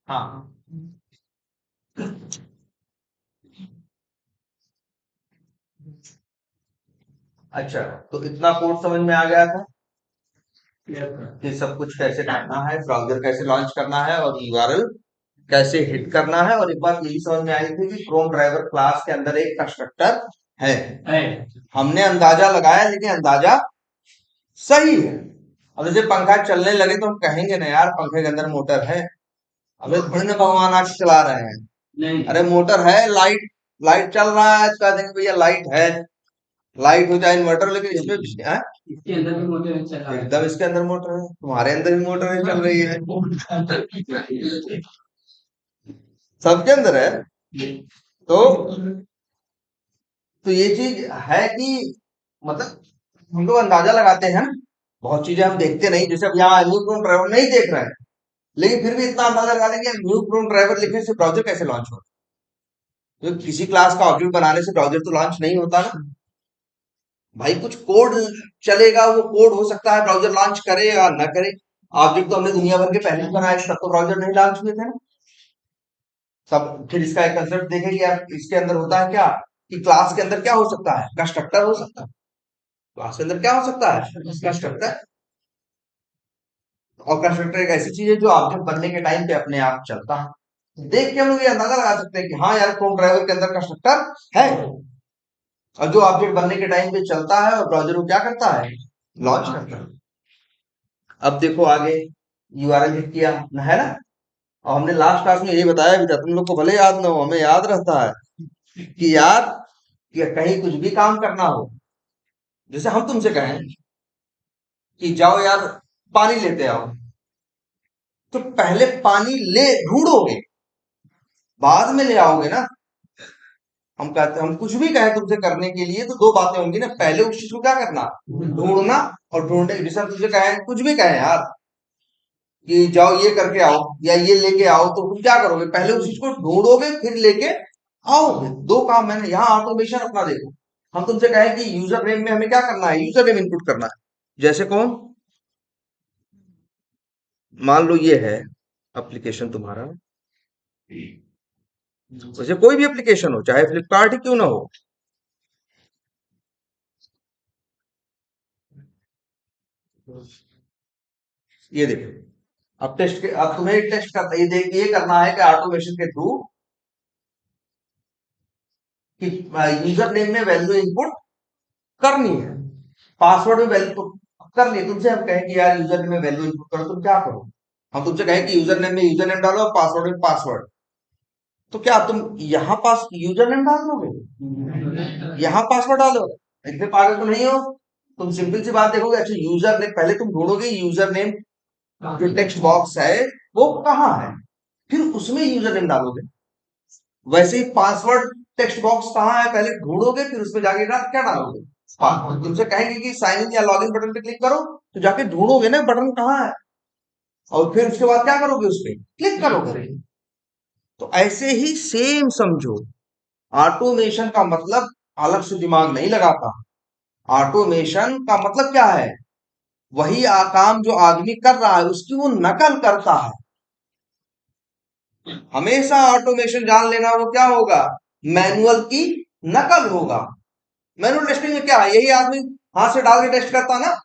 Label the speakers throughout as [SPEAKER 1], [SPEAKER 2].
[SPEAKER 1] हाँ, अच्छा, तो इतना कोड समझ में आ गया था कि सब कुछ कैसे करना है, ब्राउज़र कैसे लॉन्च करना है और यूआरएल कैसे हिट करना है। और एक बात ये भी समझ में आई थी कि क्रोम ड्राइवर क्लास के अंदर एक कंस्ट्रक्टर है। हमने अंदाजा लगाया, लेकिन अंदाजा सही है। अब जैसे पंखा चलने लगे तो हम कहेंगे ना यार पंखे के अंदर मोटर है। अबे थोड़ी ना भगवान आग चला रहे हैं, अरे मोटर है, लाइट लाइट चल रहा है, कह देंगे भैया लाइट है, लाइट हो चाहे इन्वर्टर, लेकिन इसमें इसके अंदर भी मोटर चल रहा है। एकदम इसके अंदर मोटर है, तुम्हारे अंदर भी मोटर है, चल रही है, सबके अंदर है। तो ये चीज है कि मतलब हम लोग अंदाजा लगाते हैं, बहुत चीजें हम देखते नहीं। जैसे अब यहाँ न्यू क्रोम ड्राइवर नहीं देख रहे हैं, लेकिन फिर भी इतना अंदाजा लगा देंगे न्यू क्रोम ड्राइवर लिखने से ब्राउजर कैसे लॉन्च होगा। तो किसी क्लास का ऑब्जेक्ट बनाने से ब्राउजर तो लॉन्च नहीं होता ना भाई, कुछ कोड चलेगा, वो कोड हो सकता है ब्राउजर लॉन्च करे या ना करे। ऑब्जेक्ट तो हमने दुनिया भर के पहले ही बनाए, तब तो ब्राउजर नहीं लॉन्च हुए थे ना सब। फिर इसका एक कंसेप्ट देखें कि यार इसके अंदर होता है क्या, कि क्लास के अंदर क्या हो सकता है, कंस्ट्रक्टर हो सकता है। क्लास के अंदर क्या हो सकता है, कंस्ट्रक्टर। और कंस्ट्रक्टर एक ऐसी चीज है जो ऑब्जेक्ट बनने के टाइम पे अपने आप चलता है। देख के हम लोग ये अंदाजा लगा सकते हैं कि हाँ यार क्रोम ड्राइवर के अंदर कंस्ट्रक्टर है, और जो ऑब्जेक्ट बनने के टाइम पे चलता है और ब्राउजर को क्या करता है, लॉन्च करता है। अब देखो आगे यूआरएल हिट किया है ना। और हमने लास्ट क्लास में यही बताया भी था, तुम लोग को भले याद ना हो, हमें याद रहता है कि यार कि कहीं कुछ भी काम करना हो, जैसे हम तुमसे कहें कि जाओ यार पानी लेते आओ, तो पहले पानी ले ढूंढोगे, बाद में ले आओगे ना। हम कहते हम कुछ भी कहें तुमसे करने के लिए तो दो बातें होंगी ना, पहले उस चीज को क्या करना, ढूंढना। और ढूंढने जैसे हम तुमसे कहें कुछ भी कहें यार कि जाओ ये करके आओ या ये लेके आओ, तो तुम क्या करोगे, पहले उस चीज को ढूंढोगे फिर लेके आओगे। दो काम मैंने यहाँ ऑटोमेशन अपना देखो। हम तुमसे कहें कि यूजर नेम में हमें क्या करना है, यूजर नेम इनपुट करना है। जैसे कौन, मान लो ये है एप्लीकेशन तुम्हारा, वैसे कोई भी एप्लीकेशन हो, चाहे फ्लिपकार्ट ही क्यों ना हो। ये देखो, अब टेस्ट के, अब तुम्हें टेस्ट करना, ये देख ये करना है कि ऑटोमेशन के थ्रू कि यूजर नेम में वैल्यू इनपुट करनी है, पासवर्ड में वैल्यू तो करनी है। तुमसे हम कहें कि यार यूजर नेम में वैल्यू इनपुट करो, तुम क्या करो। हम तुमसे कहें कि यूजर नेम में यूजर नेम डालो, पासवर्ड में पासवर्ड, तो क्या तुम यहाँ पास यूजर नेम डाल दोगे, यहाँ पासवर्ड डालो। इतने पागल तो नहीं हो। तुम सिंपल सी बात देखोगे, अच्छा यूजर नेम पहले तुम ढूंढोगे, यूजर नेम जो टेक्स्ट बॉक्स है वो कहाँ है, फिर उसमें यूजर नेम डालोगे। वैसे ही पासवर्ड टेक्स्ट बॉक्स कहाँ है पहले ढूंढोगे, फिर उसमें जाके क्या डालोगे, पासवर्ड। तुमसे कहेंगे कि साइन इन या लॉगिन बटन पे क्लिक करो, तो जाके ढूंढोगे ना बटन कहाँ है, और फिर उसके बाद क्या करोगे, उस पर क्लिक करोगे। तो ऐसे ही सेम समझो, ऑटोमेशन का मतलब अलग से दिमाग नहीं लगाता। ऑटोमेशन का मतलब क्या है, वही काम जो आदमी कर रहा है उसकी वो नकल करता है। हमेशा ऑटोमेशन जान लेना, वो क्या होगा, मैनुअल की नकल होगा। मैनुअल टेस्टिंग में क्या है, यही आदमी हाथ से डाल के टेस्ट करता ना,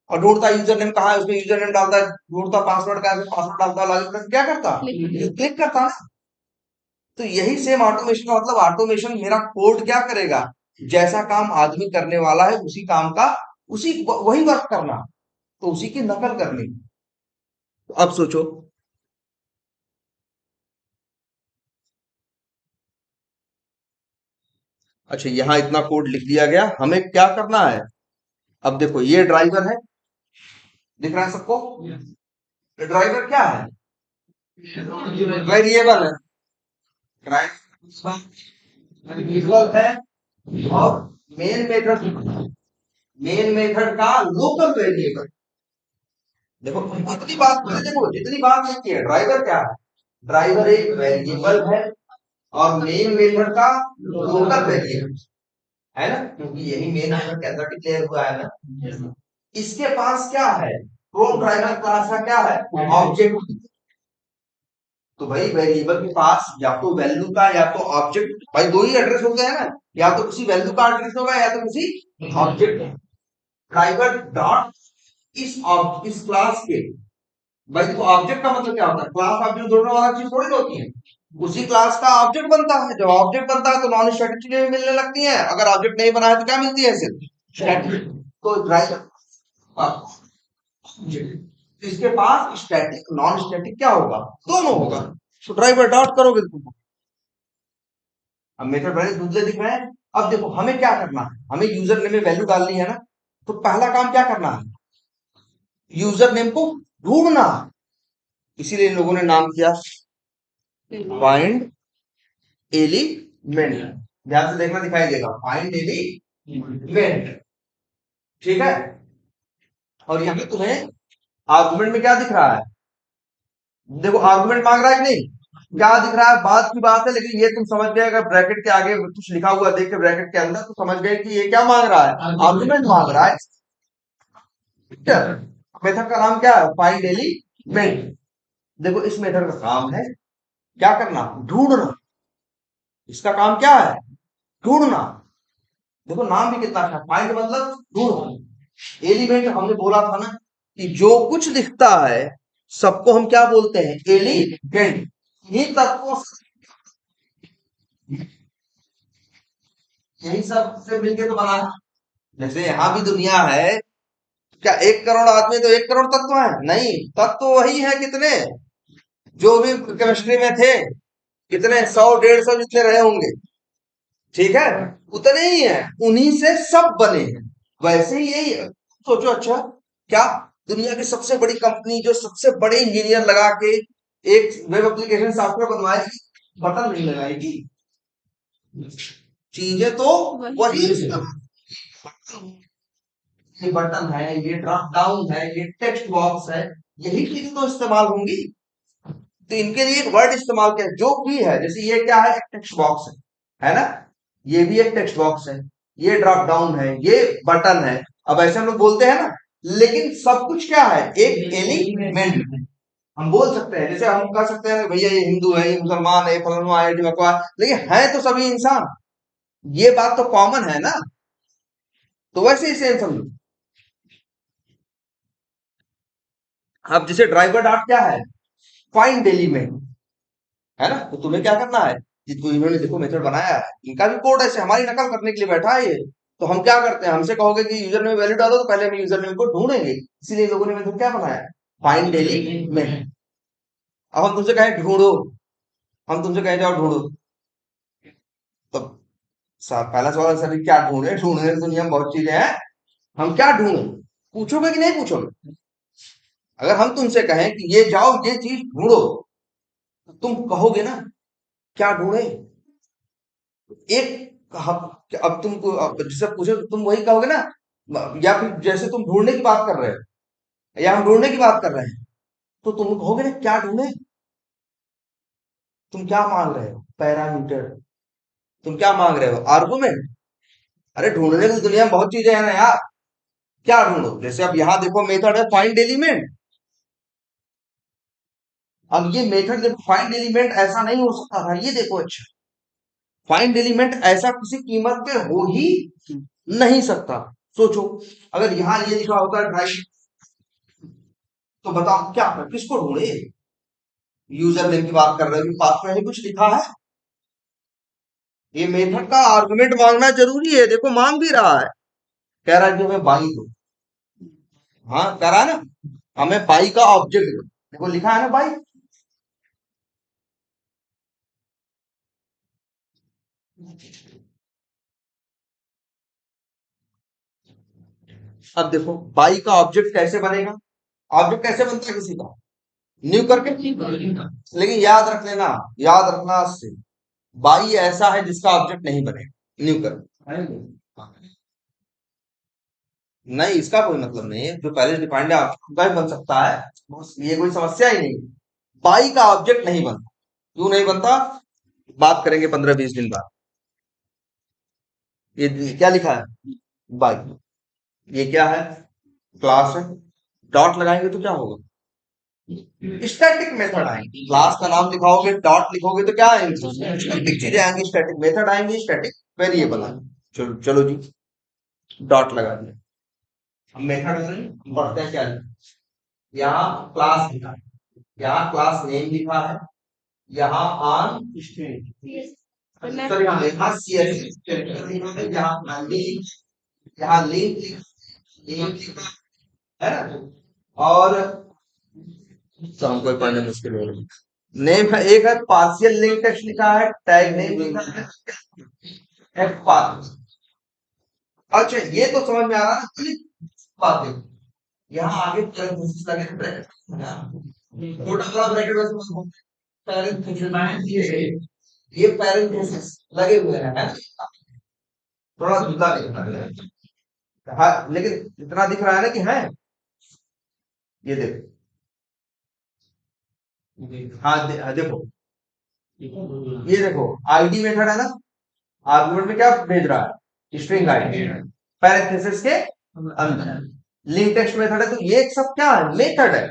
[SPEAKER 1] और ढूंढता यूजर नेम कहाँ है, उसमें यूजर नेम डालता है, ढूंढता पासवर्ड कहाँ है, पासवर्ड डालता, लॉगिन करता, क्या करता, क्लिक करता ना। तो यही सेम ऑटोमेशन का मतलब, ऑटोमेशन मेरा कोड क्या करेगा, जैसा काम आदमी करने वाला है उसी काम का, उसी वही वर्क करना, तो उसी की नकल करनी। तो अब सोचो, अच्छा यहाँ इतना कोड लिख दिया गया, हमें क्या करना है। अब देखो ये ड्राइवर है, दिख रहा है सबको, ड्राइवर क्या है, वेरिएबल है। ड्राइवर वेरिएबल है, और मेन मेथड, मेन मेथड का लोकल वेरिएबल। देखो इतनी बात, देखो जितनी बात लिखी है, ड्राइवर क्या है, ड्राइवर एक वेरिएबल है और मेन मेथड का लोकल वेरिएबल है ना, क्योंकि यही मेन मेथड के अंदर डिक्लेयर हुआ है ना। इसके पास क्या है, क्रोम ड्राइवर क्लास का क्या है, ऑब्जेक्ट। तो भाई वेरिएबल के पास या तो वैल्यू का या तो ऑब्जेक्ट, भाई दो ही एड्रेस होते हैं ना, या तो किसी वैल्यू का एड्रेस होगा या तो किसी ऑब्जेक्ट। ड्राइवर डॉट इस क्लास के, भाई तो ऑब्जेक्ट का मतलब क्या होता है, क्लास ऑब्जेक्ट दोनों वाला चीज थोड़ी होती है। उसी क्लास का ऑब्जेक्ट बनता है, जब ऑब्जेक्ट बनता है तो नॉन स्टैटिक चीजें भी मिलने लगती हैं, अगर ऑब्जेक्ट नहीं बना है तो क्या मिलती है, सिर्फ स्टैटिक। तो ड्राइवर इसके पास स्टैटिक नॉन स्टैटिक क्या होगा, दोनों होगा। तो ड्राइवर डॉट करोगे तुम, अब मेथड बड़े दूसरे दिख रहे हैं। अब देखो हमें क्या करना है, हमें यूजर नेम में वैल्यू डालनी है ना। तो पहला काम क्या करना है, यूजर नेम को ढूंढना। इसीलिए इन लोगों ने नाम किया फाइंड एलिमेंट। ध्यान से देखना, दिखाई देगा फाइंड एलिमेंट, ठीक है। और यहाँ पे तुम्हें आर्गुमेंट में क्या दिख रहा है, देखो आर्गुमेंट मांग रहा है कि नहीं, क्या दिख रहा है, बात की बात है, लेकिन ये तुम समझ गए, अगर ब्रैकेट के आगे कुछ लिखा हुआ देख के ब्रैकेट के अंदर, तो समझ गए कि ये क्या मांग रहा है, आर्गुमेंट मांग रहा है। मेथड का नाम क्या है, फाइंड एलिमेंट। देखो इस मेथड का काम है क्या करना, ढूंढना। इसका काम क्या है, ढूंढना। देखो नाम भी कितना अच्छा, फाइंड मतलब ढूंढना। एलिमेंट हमने बोला था ना कि जो कुछ दिखता है सबको हम क्या बोलते हैं, एलिमेंट। ये तत्वों यही सब से मिलके तो बना है। जैसे यहाँ भी दुनिया है, क्या 1 करोड़ आदमी तो 1 करोड़ तत्व है, नहीं, तत्व वही है कितने, जो भी केमिस्ट्री में थे, कितने 100 150 जितने रहे होंगे, ठीक है, उतने ही है, उन्हीं से सब बने हैं। वैसे ही यही सोचो, अच्छा क्या दुनिया की सबसे बड़ी कंपनी जो सबसे बड़े इंजीनियर लगा के एक वेब एप्लीकेशन सॉफ्टवेयर बनवाएगी, बटन नहीं लगाएगी, चीजें तो वही, ये बटन है, ये ड्रॉप डाउन है, ये टेक्स्ट बॉक्स है, यही चीजें तो इस्तेमाल होंगी। तो इनके लिए एक वर्ड इस्तेमाल किया जो भी है, जैसे ये क्या है, एक टेक्स्ट बॉक्स है ना, ये भी एक टेक्स्ट बॉक्स है, ये ड्रॉप डाउन है, ये बटन है। अब ऐसे हम लोग बोलते हैं ना, लेकिन सब कुछ क्या है, एक एलिमेंट। हम बोल सकते हैं, जैसे हम कह सकते हैं भैया ये हिंदू है, ये मुसलमान है, ये फलाना है, ये ढिमकवा, लेकिन है तो सभी इंसान। ये बात तो कॉमन है ना। तो वैसे ही सेम समझो। अब जैसे ड्राइवर डॉट क्या है, फाइंड एलिमेंट, है ना। तो तुम्हें क्या करना है, जिनको इन्होंने देखो मेथड बनाया है, इनका भी कोड ऐसे हमारी नकल करने के लिए बैठा है ये। तो हम क्या करते हैं, हमसे कहोगे कि यूजर नेम वैल्यू डालो, तो पहले हम यूजर नेम को ढूंढेंगे, इसीलिए लोगों ने मेथड क्या बनाया, फाइंड एलिमेंट। अब हम तुमसे कहें ढूंढो, हम तुमसे कहें जाओ ढूंढो, तो पहला सवाल सर क्या ढूंढे, ढूंढने की दुनिया में बहुत चीजें हैं, हम क्या ढूंढे, पूछोगे कि नहीं पूछोगे। अगर हम तुमसे कहें कि ये जाओ ये चीज ढूंढो, तो तुम कहोगे ना क्या ढूंढे, एक अब तुमको जैसे पूछे तो तुम वही कहोगे ना, या फिर जैसे तुम ढूंढने की बात कर रहे हो, या हम ढूंढने की बात कर रहे हैं, तो तुम कहोगे ना क्या ढूंढे, तुम क्या मांग रहे हो, पैरामीटर, तुम क्या मांग रहे हो, आर्गुमेंट। अरे ढूंढने की दुनिया में बहुत चीजें हैं ना यार, क्या ढूंढो, जैसे अब यहाँ देखो मेथड है फाइंड एलिमेंट। अब ये मेथड देखो फाइंड एलिमेंट ऐसा नहीं हो सकता था, ये देखो, अच्छा फाइंड एलिमेंट ऐसा किसी कीमत पे हो ही नहीं सकता। सोचो अगर यहाँ ये लिखा होता है ड्राइव, तो बताओ क्या किसको ढूंढे, यूजर नेम की बात कर रहे हो, पास में ही कुछ लिखा है, ये मेथड का आर्गुमेंट मांगना जरूरी है, देखो मांग भी रहा है, कह रहा है कि हमें बाई दो, हाँ कह रहा है ना, हमें बाई का ऑब्जेक्ट दो, देखो लिखा है ना बाई। अब देखो बाई का ऑब्जेक्ट कैसे बनेगा, ऑब्जेक्ट कैसे बनता है किसी का, न्यू करके, लेकिन याद रख लेना, याद रखना से बाई ऐसा है जिसका ऑब्जेक्ट नहीं बनेगा न्यू कर, नहीं इसका कोई मतलब नहीं है, जो पहले डिफाइंड है आपका भी बन सकता है, ये कोई समस्या ही नहीं, बाई का ऑब्जेक्ट नहीं बनता। क्यों नहीं बनता, बात करेंगे 15-20 दिन बाद। ये क्या लिखा है, बाई, ये क्या है, क्लास है। डॉट लगाएंगे तो क्या होगा, स्टैटिक मेथड आएंगे। क्लास का नाम लिखाओगे, डॉट लिखोगे तो क्या आएंगे, स्टैटिक चीजें आएंगी, स्टैटिक मेथड आएंगे, स्टैटिक वेरिएबल आएंगे। चलो चलो जी, डॉट लगा दिया। अब मेथड पढ़ते हैं क्या लिखा? यहाँ क्लास लिखा है, यहाँ क्लास नेम लिखा है, यहाँ ऑन सॉरी यहाँ CSS यहाँ लिंक, यहाँ लिंक लिखा है ना। और तो हमको पढ़ने मुश्किल हो रही है। नेम है, एक है पार्शियल लिंक टेक्स्ट लिखा है, टैग नेम लिखा है, एफ पाथ। अच्छा ये तो समझ में आ रहा है ना, बातें यहाँ आगे पैरेंथेसिस लगे हैं, ब्रैकेट छोटा बड़ा ब्रैकेट वैसे बोलते हैं, पैरेंथेसिस ये पैरेंथेसिस लगे हुए हैं, है ना? थोड़ा जुदा दिख रहा है, हाँ लेकिन इतना दिख रहा है ना कि है, ये देखो, हाँ देखो, ये देखो आईडी मेथड है ना, आर्गुमेंट में क्या भेज रहा है, स्ट्रिंग आईडी, पैरेंथेसिस के अंदर। लिंक टेक्स्ट मेथड है, तो ये सब क्या है, मेथड है।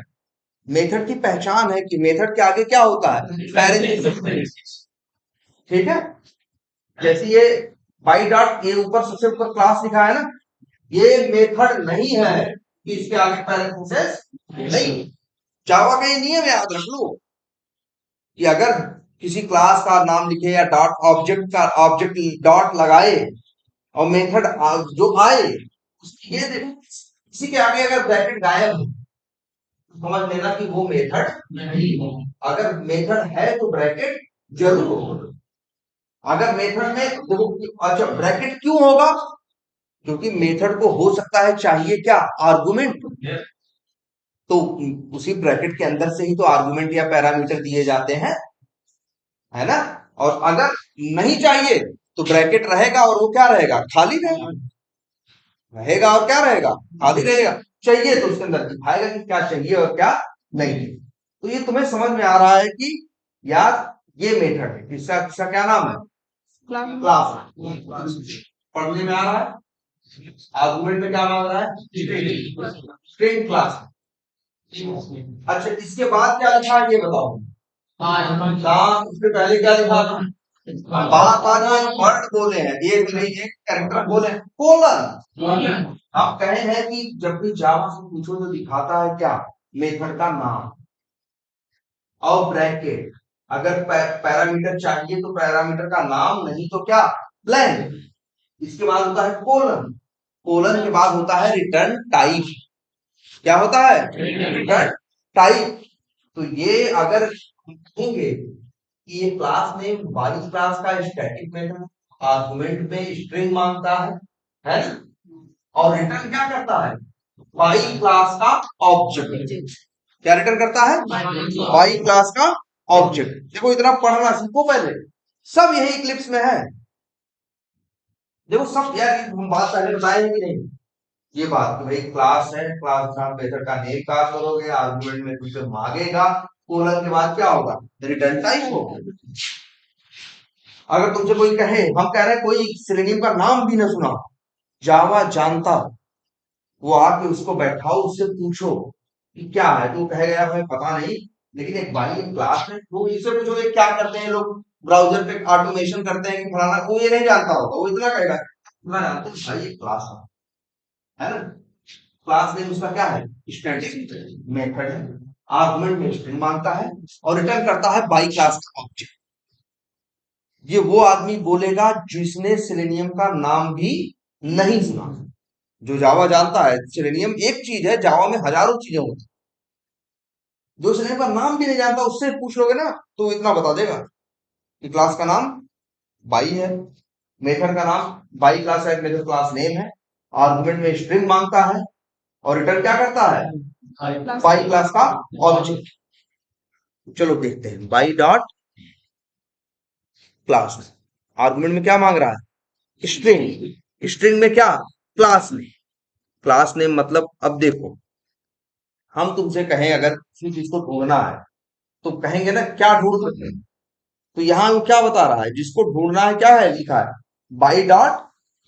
[SPEAKER 1] मेथड की पहचान है कि मेथड के आगे क्या होता है, पैरेंथेसिस। ठीक है, जैसे ये बाई डॉट, ये ऊपर सबसे ऊपर क्लास लिखा है ना, ये मेथड नहीं है कि इसके आगे पैरेंथेसिस नहीं। जावा का ये नियम है, याद रख लो कि अगर किसी क्लास का नाम लिखे या डॉट ऑब्जेक्ट का ऑब्जेक्ट डॉट लगाए और मेथड जो आए, ये देखो किसी के आगे अगर ब्रैकेट गायब है, समझ लेना कि वो मेथड नहीं है। अगर मेथड है तो ब्रैकेट जरूर होगा। अगर मेथड में देखो, अच्छा ब्रैकेट क्यों होगा, क्योंकि मेथड को हो सकता है चाहिए क्या, आर्गुमेंट, तो उसी ब्रैकेट के अंदर से ही तो आर्गुमेंट या पैरामीटर दिए जाते हैं, है ना। और अगर नहीं चाहिए तो ब्रैकेट रहेगा और वो क्या रहेगा, खाली रहेगा, रहेगा और क्या रहेगा, खाली रहेगा। चाहिए तो उसके अंदर दिखाएगा कि क्या चाहिए और क्या नहीं। तो ये तुम्हें समझ में आ रहा है कि यार ये मेथड है, इसका इसका क्या नाम है, क्लास। पढ़ने में आ रहा है, आर्गुमेंट में क्या मांग रहा है, स्ट्रिंग क्लास। अच्छा इसके बाद क्या लिखा है ये बताओ, नाम, उसके पहले क्या लिखा था, बात आ रहा है, वर्ड बोले हैं, एक नहीं एक कैरेक्टर बोले हैं, कोलन। आप कहे हैं कि जब भी जावा से पूछो तो दिखाता है क्या, मेथड का नाम और ब्रैकेट। अगर पैरामीटर चाहिए तो पैरामीटर का नाम, नहीं तो क्या, ब्लैंक। इसके बाद होता है कोलन, कोलन के बाद होता है रिटर्न टाइप। क्या होता है, रिटर्न टाइप। तो ये अगर कहेंगे कि ये क्लास नेम वाइज क्लास का स्टैटिक मेथड, आर्गुमेंट में स्ट्रिंग मांगता है ना, और रिटर्न क्या करता है, वाई क्लास का ऑब्जेक्ट। क्या रिटर्न करता है, वाई क्लास का ऑब्जेक्ट। देखो इतना पढ़ना सीखो पहले, सब यही इक्लिप्स में है। देखो सब यार, हम बात पहले बताए कि नहीं, ये बात कि भाई क्लास है, क्लास का मेथड का नेम पास करोगे, आर्गुमेंट में तुमसे मांगेगा, कोलन के बाद क्या होगा, रिटर्न टाइप होगा। अगर तुमसे कोई कहे, हम कह रहे हैं कोई सिलेनियम का नाम भी ना सुना, जावा जानता, वो आके उसको बैठाओ, उससे पूछो कि क्या है, तो कहेगा यार हमें पता नहीं, लेकिन एक भाई क्लास में वो इससे पूछो ये क्या करते हैं लोग, ब्राउजर पे ऑटोमेशन करते हैं कि फलाना, वो ये नहीं जानता होगा, वो इतना कहेगा मैं जानता हूँ भाई, ये क्लास है ना। क्लास नेम उसका क्या है, स्टैटिक मेथड है, आर्गुमेंट में स्ट्रिंग मांगता है और रिटर्न करता है बाई क्लास का ऑब्जेक्ट। ये वो आदमी बोलेगा जिसने सेलेनियम का नाम भी नहीं सुना। जो जावा जानता है, सेलेनियम एक चीज है, जावा में हजारों चीजें होती, जो सेलेनियम का नाम भी नहीं जानता उससे पूछ लोगे ना तो इतना बता देगा कि क्लास का नाम बाई है, मेथड का नाम बाई क्लास है, मेथड क्लास नेम है, आर्गुमेंट में स्ट्रिंग मांगता है और रिटर्न क्या करता है, बाई क्लास का ऑब्जेक्ट। चलो देखते हैं, बाई डॉट क्लास, आर्गुमेंट में क्या मांग रहा है, स्ट्रिंग, स्ट्रिंग में क्या, क्लास नेम। क्लास नेम मतलब, अब देखो हम तुमसे कहें अगर किसी चीज को ढूंढना है तो कहेंगे ना क्या ढूंढ सकते हैं, तो यहाँ वो क्या बता रहा है, जिसको ढूंढना है क्या है लिखा है, बाई डॉट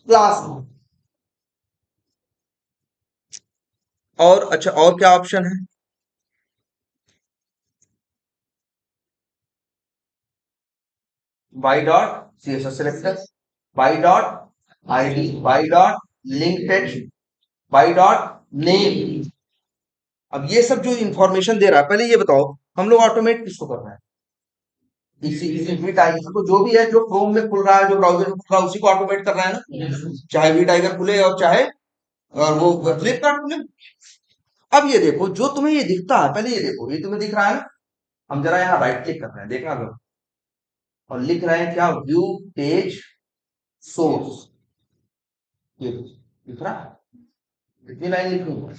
[SPEAKER 1] क्लास। और अच्छा, और क्या ऑप्शन है, by dot CSS selector, by dot ID, by dot link text, by dot name. अब ये सब जो इंफॉर्मेशन दे रहा है, पहले ये बताओ हम लोग ऑटोमेट किसको कर रहे हैं, इसी वी टाइगर को, जो भी है जो क्रोम में खुल रहा है, जो ब्राउजर में खुल रहा है, उसी को ऑटोमेट कर रहा है ना, चाहे वी टाइगर खुले और चाहे और वो फ्लिपकार्ट खुले। अब ये देखो जो तुम्हें ये दिखता है, पहले ये देखो ये तुम्हें दिख रहा है ना, हम जरा यहाँ राइट क्लिक कर रहे हैं, देखना लो, और लिख रहे हैं क्या, व्यू पेज सोर्स, ये दिख रहा है, कितनी लाइन लिखी है,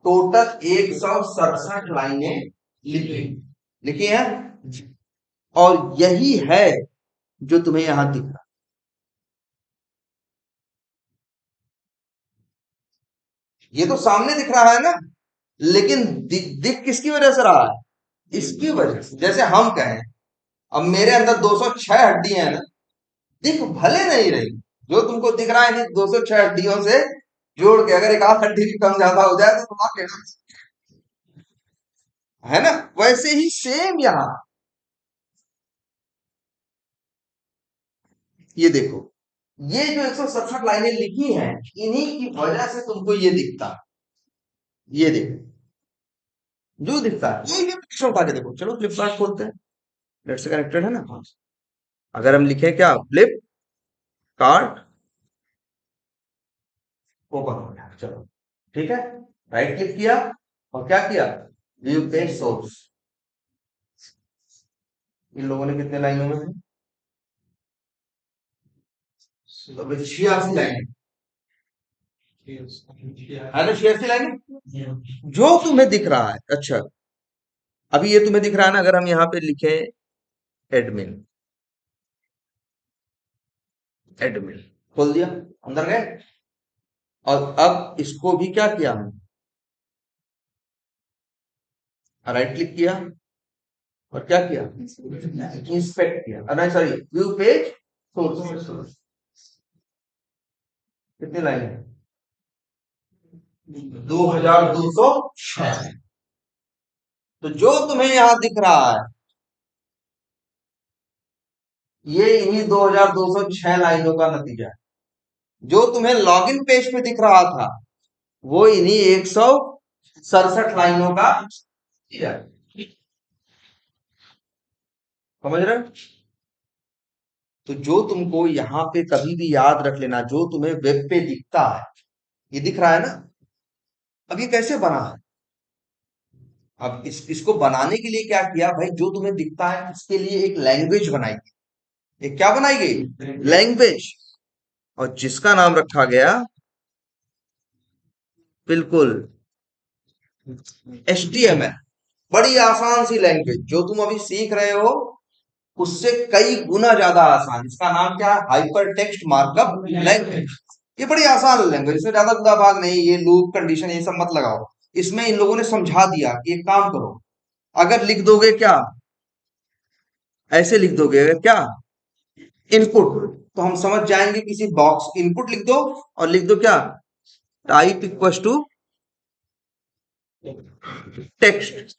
[SPEAKER 1] टोटल 167 लाइनें लिखी लिखी है, और यही है जो तुम्हें यहां दिख रहा है। ये तो सामने दिख रहा है ना, लेकिन दिख किसकी वजह से रहा है, इसकी वजह से। जैसे हम कहें अब मेरे अंदर 206 हड्डियां हैं ना, दिख भले नहीं रही, जो तुमको दिख रहा है 206 हड्डियों से जोड़ के अगर एक आध हड्डी भी कम ज्यादा हो जाए तो तुम्हारा, है ना, वैसे ही सेम यहां, ये देखो ये जो 167 लाइनें लिखी हैं, इन्हीं की वजह से तुमको ये दिखता है, ये देखो जो दिखता है, ये पिक्चर उठा के देखो, चलो फ्लिपकार्ट खोलते हैं, नेट से कनेक्टेड है ना, अगर हम लिखें क्या, फ्लिप कार्ट, ओपन हो गया, चलो ठीक है, राइट क्लिक किया और क्या किया, व्यू पेज सोर्स। इन लोगों ने कितने लाइनों में है, तो 86 लाइन है ना, 86 लाइन जो तुम्हें दिख रहा है। अच्छा, अभी ये तुम्हें दिख रहा है ना, अगर हम यहाँ पे लिखे एडमिन, एडमिन खोल दिया, अंदर गए, और अब इसको भी क्या किया हमने, राइट क्लिक किया और क्या किया, इंस्पेक्ट किया, नहीं सॉरी, व्यू पेज सोर्स, कितनी लाइन है, 2206। तो जो तुम्हें यहां दिख रहा है, ये इन्हीं 2206 लाइनों का नतीजा है। जो तुम्हें लॉगिन पेज पे दिख रहा था, वो इन्हीं 167 लाइनों का नतीजा है। समझ रहे हो? तो जो तुमको यहाँ पे कभी भी याद रख लेना, जो तुम्हें वेब पे दिखता है, ये दिख रहा है ना, अब ये कैसे बना है, अब इसको बनाने के लिए क्या किया भाई, जो तुम्हें दिखता है इसके लिए एक लैंग्वेज बनाई गई, एक क्या बनाई गई, लैंग्वेज, और जिसका नाम रखा गया, बिल्कुल, HTML। बड़ी आसान सी लैंग्वेज, जो तुम अभी सीख रहे हो उससे कई गुना ज्यादा आसान, इसका नाम क्या है, हाइपर टेक्स्ट मार्कअप लैंग्वेज। ये बड़ी आसान लैंग्वेज, इसमें ज्यादा गुदा भाग नहीं, ये लूप कंडीशन ये सब मत लगाओ। इसमें इन लोगों ने समझा दिया कि एक काम करो, अगर लिख दोगे क्या, ऐसे लिख दोगे अगर क्या, इनपुट, तो हम समझ जाएंगे किसी बॉक्स, इनपुट लिख दो और लिख दो क्या, टाइप इक्वल टू टेक्स्ट,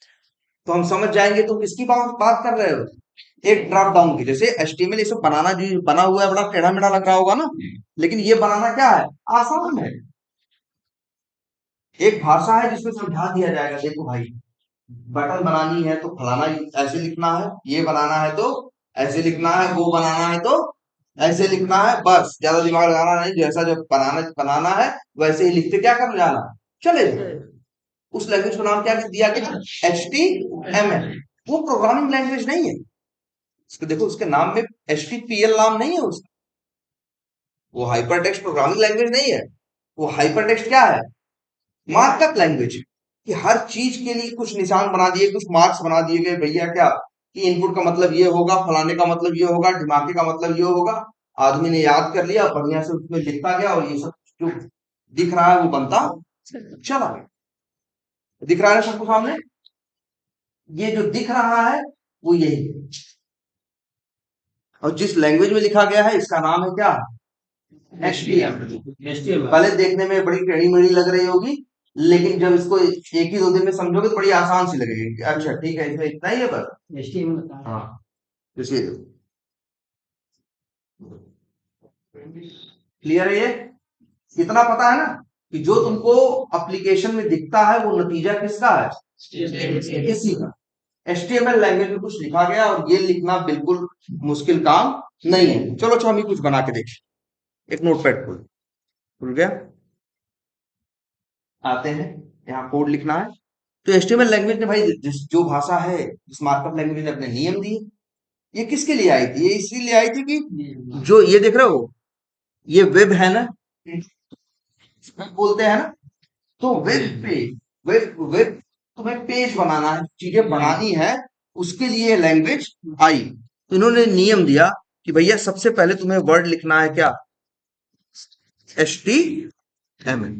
[SPEAKER 1] तो हम समझ जाएंगे तुम किसकी बात कर रहे हो, एक ड्रॉप डाउन की। जैसे HTML ये सब बनाना जो बना हुआ है, बड़ा टेढ़ा मेढ़ा लग रहा होगा ना, लेकिन ये बनाना क्या है, आसान है। एक भाषा है जिसमें समझा दिया जाएगा, देखो भाई बटन बनानी है तो फलाना ऐसे लिखना है, ये बनाना है तो ऐसे लिखना है, वो बनाना है तो ऐसे लिखना है, बस ज्यादा दिमाग लगाना नहीं, जैसा जो बनाना बनाना है वैसे ही लिखते क्या कर जाना, चले उस लैंग्वेज को नाम क्या दिया गया, HTML। वो प्रोग्रामिंग लैंग्वेज नहीं है, इसको देखो उसके नाम में HTML नाम नहीं है उसका, वो हाइपर टेक्स्ट प्रोग्रामिंग लैंग्वेज नहीं है, वो हाइपर टेक्स्ट क्या है, मार्कअप लैंग्वेज है, कि हर चीज के लिए कुछ निशान बना दिए, कुछ मार्क्स बना दिए गए, भैया क्या, कि इनपुट का मतलब ये होगा, फलाने का मतलब ये होगा, ढिमाके का मतलब ये होगा, आदमी ने याद कर लिया, बढ़िया से उसमें लिखता गया, और ये सब जो दिख रहा है वो बनता चला गया। दिख रहा है सबको सामने, ये जो दिख रहा है वो यही है, और जिस लैंग्वेज में लिखा गया है इसका नाम है क्या, HTML। पहले देखने में बड़ी टेढ़ी मेढ़ी लग रही होगी, लेकिन जब इसको एक ही दो दिन में समझोगे तो बड़ी आसान सी लगेगी। अच्छा ठीक है, इसमें इतना ही है बस। HTML हाँ, इसी क्लियर है ये, इतना पता है ना कि जो तुमको एप्लीकेशन में दिखता है वो नतीजा किसका है, इसी का। HTML लैंग्वेज में कुछ लिखा गया और ये लिखना बिल्कुल मुश्किल काम नहीं है। चलो अच्छा, हम ही कुछ बना के देखें। एक नोटपैड खुल गया, आते हैं, यहाँ कोड लिखना है। तो HTML लैंग्वेज ने भाई जो भाषा है, जिस मार्कअप लैंग्वेज ने अपने नियम दिए, ये किसके लिए आई थी, ये इसीलिए आई थी कि जो ये देख रहे हो ये वेब है ना, वेब बोलते हैं ना, तो वेब पे वेब वेब तुम्हें पेज बनाना है, चीजें बनानी है, उसके लिए लैंग्वेज आई। तो इन्होंने नियम दिया कि भैया सबसे पहले तुम्हें वर्ड लिखना है क्या, HTML।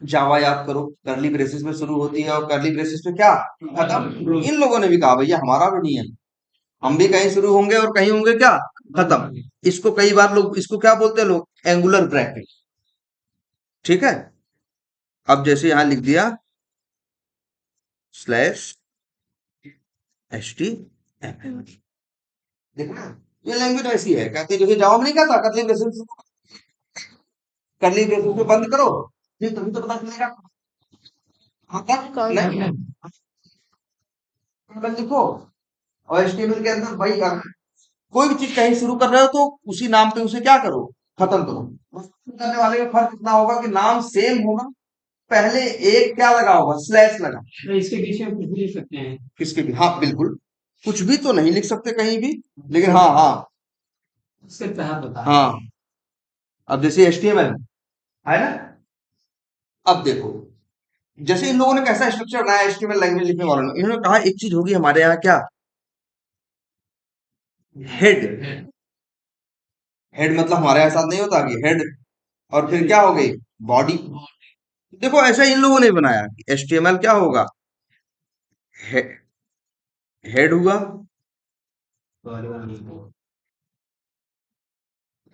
[SPEAKER 1] जावा याद करो, करली ब्रेसेस में शुरू होती है और करली ब्रेसेस पे क्या खत्म। इन लोगों ने भी कहा भैया हमारा भी नियम, हम भी कहीं शुरू होंगे और कहीं होंगे क्या खत्म। इसको कई बार लोग इसको क्या बोलते हैं, लोग एंगुलर ब्रैकेट। ठीक है, अब जैसे यहां लिख दिया स्लैश HTML, देखो ना, ये लैंग्वेज ऐसी है, कहते हैं जैसे जावा में नहीं कहता करली ब्रेसेस, करली ब्रेसेस को बंद करो, फिर तभी तो पता चलेगा। हाँ तब नहीं लिखो, और HTML के अंदर भाई कोई भी चीज कहीं शुरू कर रहे हो तो उसी नाम पे उसे क्या करो, खत्म करो। बस करने वाले में फर्क इतना होगा कि नाम सेम होगा, पहले एक क्या लगा होगा, स्लैश लगा। तो इसके बीच में कुछ भी लिख सकते हैं, किसके भी, हाँ बिल्कुल, कुछ भी तो नहीं लिख सकते कहीं भी, लेकिन हाँ हाँ उसके तहत बता, हाँ। अब जैसे HTML है ना, अब देखो जैसे इन लोगों ने कैसा स्ट्रक्चर बनाया HTML लैंग्वेज लिखने वालों ने, इन्होंने कहा एक चीज होगी हमारे यहाँ क्या, हेड। हेड मतलब हमारे यहाँ साथ नहीं होता कि हेड, और फिर क्या हो गई, बॉडी। देखो ऐसा इन लोगों ने बनाया, HTML क्या होगा, हे, हेड हुआ,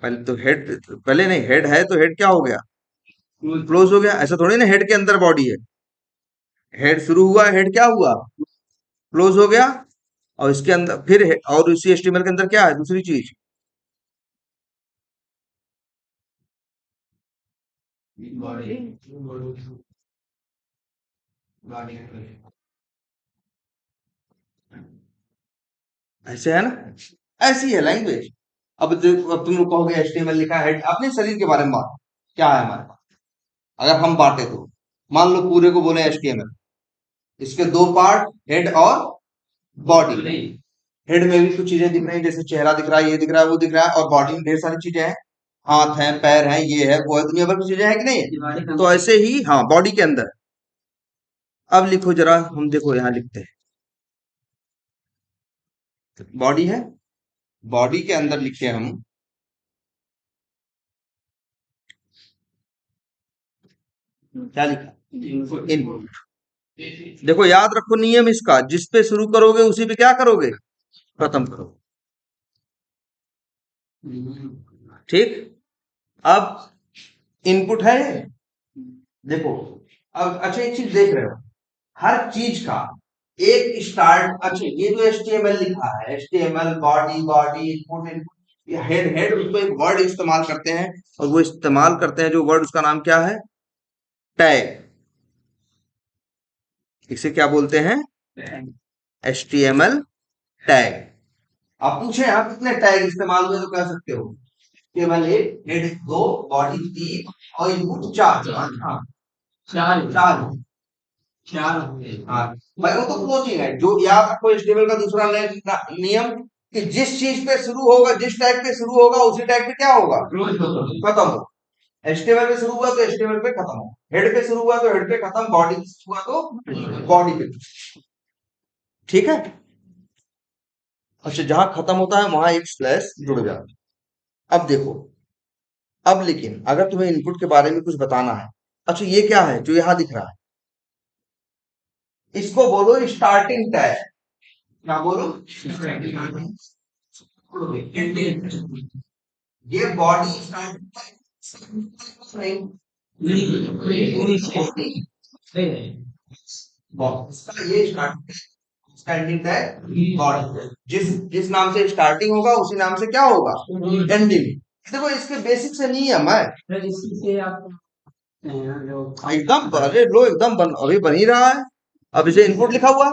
[SPEAKER 1] पहले तो हेड, पहले नहीं, हेड है तो हेड क्या हो गया, क्लोज हो गया। ऐसा थोड़ी ना हेड के अंदर बॉडी है, हेड शुरू हुआ, हेड क्या हुआ, क्लोज हो गया, और इसके अंदर फिर और इसी HTML के अंदर क्या है, दूसरी चीज, ऐसे है ना, ऐसी है लैंग्वेज। अब तुम लोग कहोगे HTML लिखा है, अपने शरीर के बारे में बात क्या है हमारे पास, अगर हम बांटे तो मान लो पूरे को बोले HTML, इसके दो पार्ट, हेड और बॉडी। हेड में भी कुछ चीजें दिख रही हैं, जैसे चेहरा दिख रहा है, ये दिख रहा है, वो दिख रहा है, और बॉडी में ढेर सारी चीजें हैं, हाथ है, पैर है, ये है, वो है, दुनिया भर की चीजें हैं कि नहीं। तो ऐसे ही हाँ बॉडी के अंदर, अब लिखो जरा, हम देखो यहाँ लिखते हैं, बॉडी है, बॉडी के अंदर लिखे हम, क्या लिखा, इनपुट। देखो याद रखो नियम इसका, जिस पे शुरू करोगे उसी पे क्या करोगे, खत्म करो। ठीक, अब इनपुट है ये, देखो, अब अच्छा एक चीज देख रहे हो, हर चीज का एक स्टार्ट, अच्छा ये जो HTML लिखा है, HTML body body input input, ये हेड हेड, उसको एक वर्ड इस्तेमाल करते हैं, और वो इस्तेमाल करते हैं जो वर्ड, उसका नाम क्या है, टैग। इसे क्या बोलते हैं, HTML टैग। आप पूछे आप कितने टैग इस्तेमाल हुए तो कह सकते हो, केवल एक, हेड दो, बॉडी तीन, और इनपुट चार। हाँ चार चार चार, हाँ भाई वो तो क्लोजिंग है। जो याद रखो HTML का दूसरा नियम, कि जिस चीज पे शुरू होगा, जिस टैग पे शुरू होगा उसी टैग पे क्या होगा, खत्म हो। HTML पे शुरू हुआ तो HTML पे खत्म हो, हेड पे शुरू हुआ तो हेड पे खत्म, बॉडी पे शुरू हुआ तो बॉडी पे। ठीक है, अच्छा जहां खत्म होता है वहां एक स्लैश जुड़ जाता है। अब देखो, अब लेकिन अगर तुम्हें इनपुट के बारे में कुछ बताना है, अच्छा ये क्या है जो यहां दिख रहा है, इसको बोलो स्टार्टिंग टैग। क्या बोलो? ये बॉडी स्टार्टिंग इसका ये स्टार्टिंग टैग बॉडी, जिस जिस नाम से स्टार्टिंग होगा उसी नाम से क्या होगा? एंडिंग। देखो इसके बेसिक से नियम है एकदम। अरे लो एकदम अभी बन ही रहा है। अब इसे इनपुट लिखा हुआ है।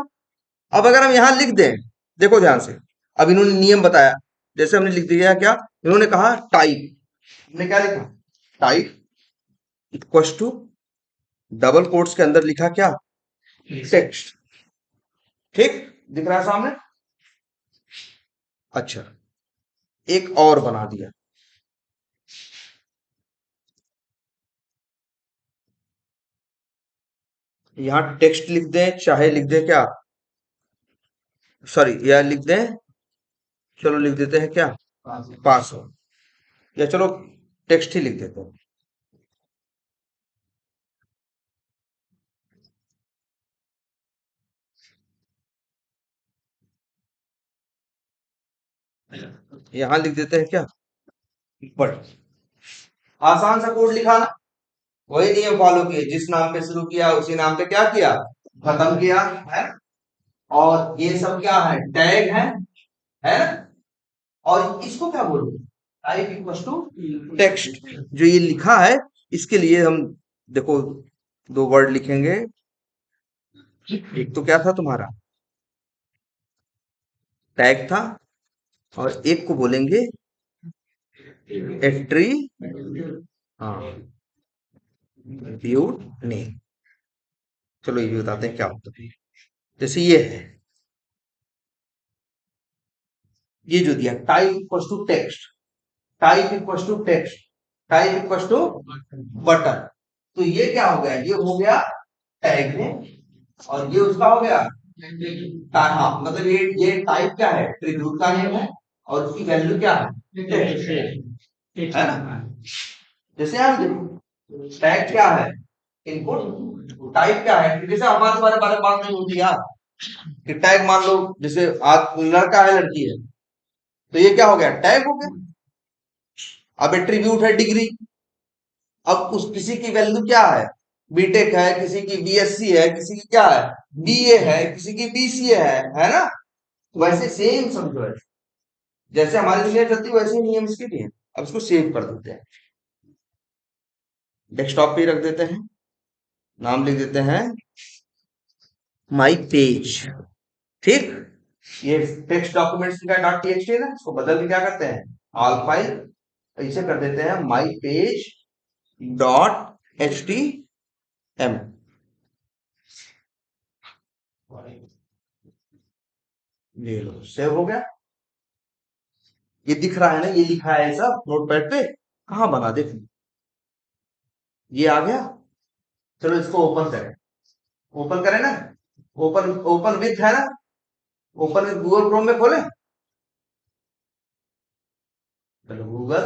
[SPEAKER 1] अब अगर हम यहाँ लिख दें, देखो ध्यान से, अब इन्होंने नियम बताया, जैसे हमने लिख दिया क्या, इन्होंने कहा टाइप, हमने क्या लिखा? Type equals to double quotes के अंदर लिखा क्या? टेक्स्ट। ठीक दिख रहा है सामने? अच्छा, एक और बना दिया, यहां टेक्स्ट लिख दें, चाहे लिख दें क्या, सॉरी या लिख दें, चलो लिख देते हैं क्या? पासवर्ड, या चलो टेक्स्ट ही लिख देते हैं। यहां लिख देते हैं क्या? बट आसान सा कोड लिखा ना, वही नियम फॉलो किए, जिस नाम पे शुरू किया उसी नाम पे क्या किया? खत्म किया है। और ये सब क्या है? टैग है ना? और इसको क्या बोलो? Type equal to text. जो ये लिखा है इसके लिए हम देखो दो वर्ड लिखेंगे। एक तो क्या था तुम्हारा? टैग था, और एक को बोलेंगे एट्री, हाँ, ब्यूट नेम। चलो ये भी बताते हैं क्या होता है। जैसे ये है, ये जो दिया type equal to text, type equal to text, type equal to button. तो ये क्या हो गया? ये हो गया टैग में, और ये उसका हो गया। हाँ मतलब ये टाइप क्या है? ट्रिब्यूट का नेम है, और उसकी वैल्यू क्या है? टेक्स्ट है ना? जैसे आप देखो टैग क्या है? इनपुट। टाइप क्या है? जैसे हमारे बारे बारे बात नहीं होती यार, कि टैग मान लो जैसे आज लड़का है लड़की है, तो ये क्या हो गया? टैग हो गया। अब एट्रीब्यूट है डिग्री, अब उस किसी की वैल्यू क्या है? बीटेक है, किसी की बीएससी है, किसी की क्या है? बीए है, किसी की बीसीए है ना? वैसे सेम समझो है, जैसे हमारी दुनिया चलती है वैसे ही नियम इसके भी हैं। अब इसको सेव कर देते हैं, डेस्कटॉप पे ही रख देते हैं, नाम लिख देते हैं माई पेज। ठीक, ये टेक्स्ट डॉक्यूमेंट्स का डॉट टीएक्सटी है ना, इसको बदल के क्या करते हैं? ऑल फाइल, इसे कर देते हैं my page dot H T M. ले लो, सेव हो गया। ये दिख रहा है ना, ये लिखा है सब नोटपैड पे, कहाँ बना देखो, ये आ गया। चलो इसको ओपन करें, ओपन करें ना, ओपन ओपन विथ है ना, ओपन विथ गूगल क्रोम में खोलें। चलो गूगल,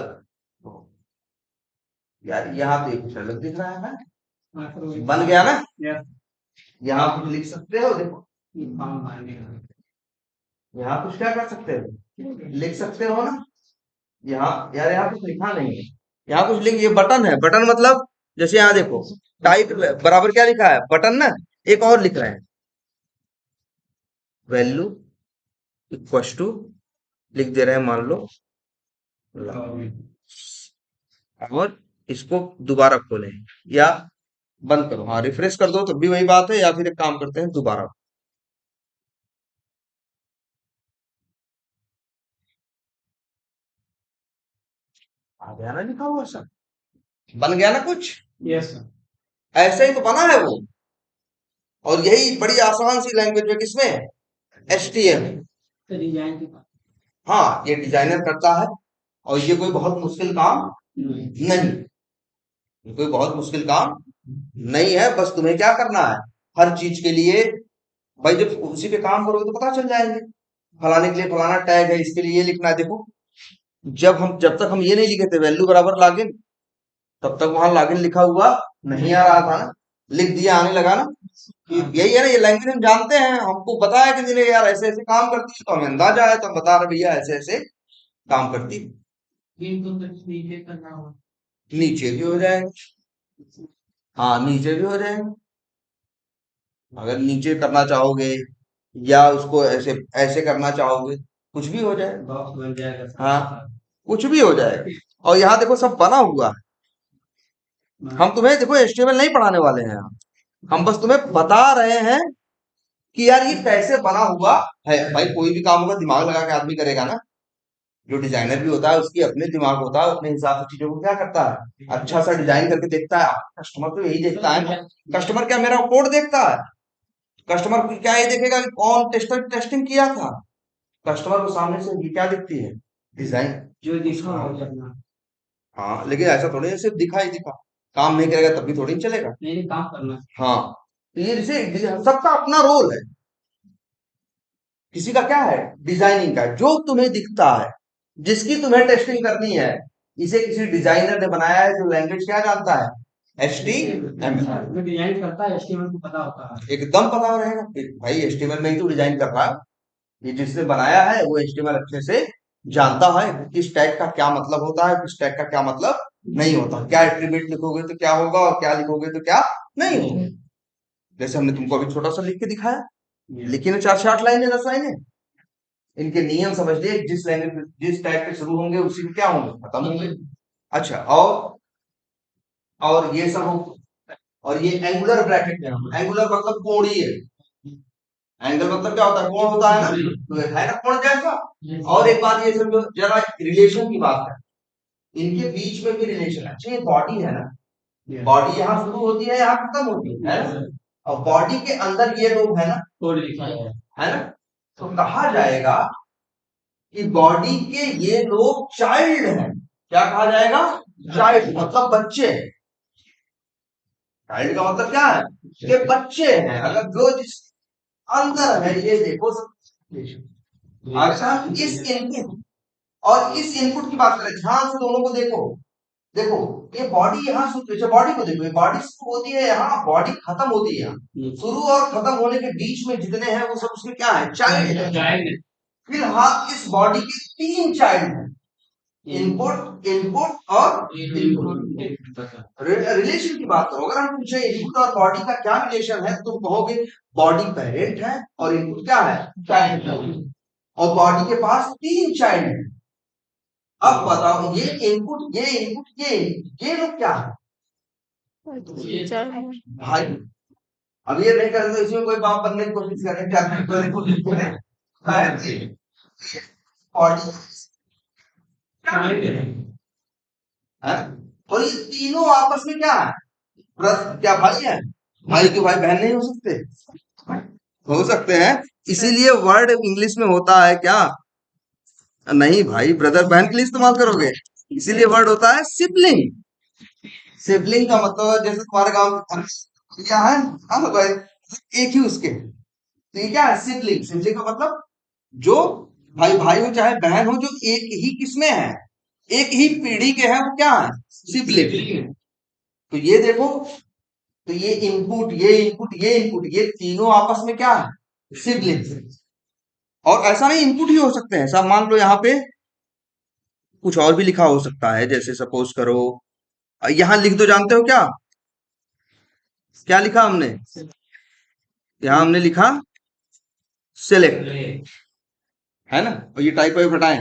[SPEAKER 1] यार यहाँ तो कुछ अलग दिख रहा है ना, बन गया ना? यहाँ कुछ लिख सकते हो, देखो यहाँ कुछ क्या कर सकते हो? लिख सकते हो ना। यहाँ यार यहाँ कुछ लिखा नहीं है, यहाँ कुछ लिख, ये बटन है, बटन मतलब जैसे यहाँ देखो टाइप बराबर क्या लिखा है? बटन ना। एक और लिख रहे हैं वैल्यू इक्वल टू, लिख दे रहे हैं मान लो, और इसको दोबारा खोलें या बंद करो, हाँ रिफ्रेश कर दो तो भी वही बात है, या फिर एक काम करते हैं दोबारा। आ गया ना लिखा हुआ सर, बन गया ना कुछ? यस सर, ऐसे ही तो बना है वो। और यही बड़ी आसान सी लैंग्वेज में, किसमें? HTML। हाँ ये डिजाइनर करता है, और ये कोई बहुत मुश्किल काम नहीं, ये कोई बहुत मुश्किल काम नहीं है। बस तुम्हें क्या करना है, हर चीज के लिए भाई जब उसी पे काम करोगे तो पता चल जाएंगे, फलाने के लिए फलाना टैग है, इसके लिए ये लिखना है। देखो जब तक हम ये नहीं लिखे थे वैल्यू बराबर लॉगिन, तब तक वहां लॉगिन लिखा हुआ नहीं आ रहा था ना। लिख दिया आने लगा ना कि यही है ना, ये लैंग्वेज हम जानते हैं, हमको पता है कि जिन्हें यार ऐसे ऐसे काम करती है, तो हमें अंदाजा है, तो हम बता रहे भैया ऐसे ऐसे काम करती है। नीचे भी हो जाएगा। हाँ, नीचे भी हो जाएगा। अगर नीचे करना चाहोगे या उसको ऐसे ऐसे करना चाहोगे, कुछ भी हो जाए। बॉक्स बन जाएगा। हाँ, कुछ भी हो जाए। और यहाँ देखो सब बना हुआ है। हम तुम्हें देखो एचटीएमएल नहीं पढ़ाने वाले हैं, हम बस तुम्हें बता रहे हैं कि यार ये कैसे बना हुआ है। भाई कोई भी काम होगा दिमाग लगा के आदमी करेगा ना। जो डिजाइनर भी होता है उसकी अपने दिमाग होता है, अपने हिसाब से चीजों को क्या करता है, अच्छा सा डिजाइन करके देखता है। कस्टमर तो यही देखता है। कस्टमर क्या मेरा कोड देखता है? कस्टमर क्या ये देखेगा कि कौन टेस्टर टेस्टिंग किया था? कस्टमर को सामने से ये क्या दिखती है, डिजाइन जो दिखा हो जाना। हाँ, लेकिन ऐसा थोड़ी है सिर्फ दिखा ही दिखा, काम नहीं करेगा तब भी थोड़ी नहीं चलेगा। नहीं, काम करना। हाँ, तो ये जैसे सबका अपना रोल है। किसी का क्या है, डिजाइनिंग का, जो तुम्हें दिखता है, जिसकी तुम्हें टेस्टिंग करनी है, इसे किसी डिजाइनर ने बनाया है जो लैंग्वेज क्या जानता है, HTML। जो डिजाइन करता है HTML को पता होता है, एकदम पता रहेगा कि भाई HTML में ही तो डिजाइन कर रहा है। ये जिसने बनाया है वो HTML अच्छे से जानता है, किस टैग का क्या मतलब होता है, किस टैग का क्या मतलब नहीं होता, क्या एट्रीब्यूट लिखोगे तो क्या होगा और क्या लिखोगे तो क्या नहीं होगा। जैसे हमने तुमको अभी छोटा सा लिख के दिखाया, लिखी ना 4 से 8 लाइनें 10 लाइनें, इनके नियम समझ लिए, जिस लैंग्वेज जिस टाइप के शुरू होंगे उसी में क्या होंगे, खत्म होंगे। अच्छा, और ये सब हो। और ये एंगुलर ब्रैकेट है, एंगुलर मतलब कोणीय। एंगल मतलब क्या होता है, कोण होता है ना, तो है ना कोण जैसा। और एक बात ये समझो जरा, रिलेशन की बात है, इनके बीच में भी रिलेशन है। अच्छा, ये बॉडी है ना, बॉडी यहाँ शुरू होती है यहाँ खत्म होती है ना, और बॉडी के अंदर ये लोग है ना, है ना, तो कहा जाएगा कि बॉडी के ये लोग चाइल्ड हैं। क्या कहा जाएगा, चाइल्ड मतलब बच्चे। चाइल्ड का मतलब क्या है, कि बच्चे हैं। अगर जो जिस अंदर है, ये देखो सब। अच्छा, इस इनपुट और इस इनपुट की बात करें, ध्यान से दोनों को देखो। देखो, ये बॉडी यहाँ शुरू, बॉडी को देखो, ये बॉडी शुरू होती है यहाँ, बॉडी खत्म होती है यहाँ। शुरू और खत्म होने के बीच में जितने हैं वो सब उसके क्या है, चाइल्ड है। फिलहाल इस बॉडी के 3 चाइल्ड हैं, इनपुट, इनपुट और रिलेशन की बात करो। अगर हम पूछे इनपुट और बॉडी का क्या रिलेशन है, तो कहोगे बॉडी पेरेंट है और इनपुट क्या है, चाइल्ड है। और बॉडी के पास 3 चाइल्ड है। अब बताओ, ये इनपुट, ये इनपुट, ये लोग क्या है, भाई। अब ये नहीं करते, इसमें कोई बाप बनने की कोशिश करें, क्या करने की कोशिश करें, बॉडी है। और ये तीनों आपस में क्या है, क्या भाई है? भाई के भाई बहन नहीं हो सकते? हो सकते हैं। इसीलिए वर्ड इंग्लिश में होता है क्या, नहीं भाई, ब्रदर बहन के लिए इस्तेमाल करोगे, इसीलिए वर्ड होता है सिबलिंग। सिबलिंग का मतलब जैसे तुम्हारे गांव में क्या है, हाँ भाई, एक ही उसके, तो ये क्या है, सिबलिंग। सिबलिंग का मतलब जो भाई भाई हो चाहे बहन हो, जो एक ही किसमें है, एक ही पीढ़ी के हैं, वो क्या है, सिबलिंग। तो ये देखो, तो ये इनपुट, ये इनपुट, ये इनपुट, ये तीनों आपस में क्या है, सिबलिंग। और ऐसा नहीं इनपुट ही हो सकते हैं सब, मान लो यहाँ पे कुछ और भी लिखा हो सकता है, जैसे सपोज करो यहाँ लिख दो, जानते हो क्या, क्या लिखा हमने, यहाँ हमने लिखा सेलेक्ट, है ना, और ये टाइप वाइप हटाएं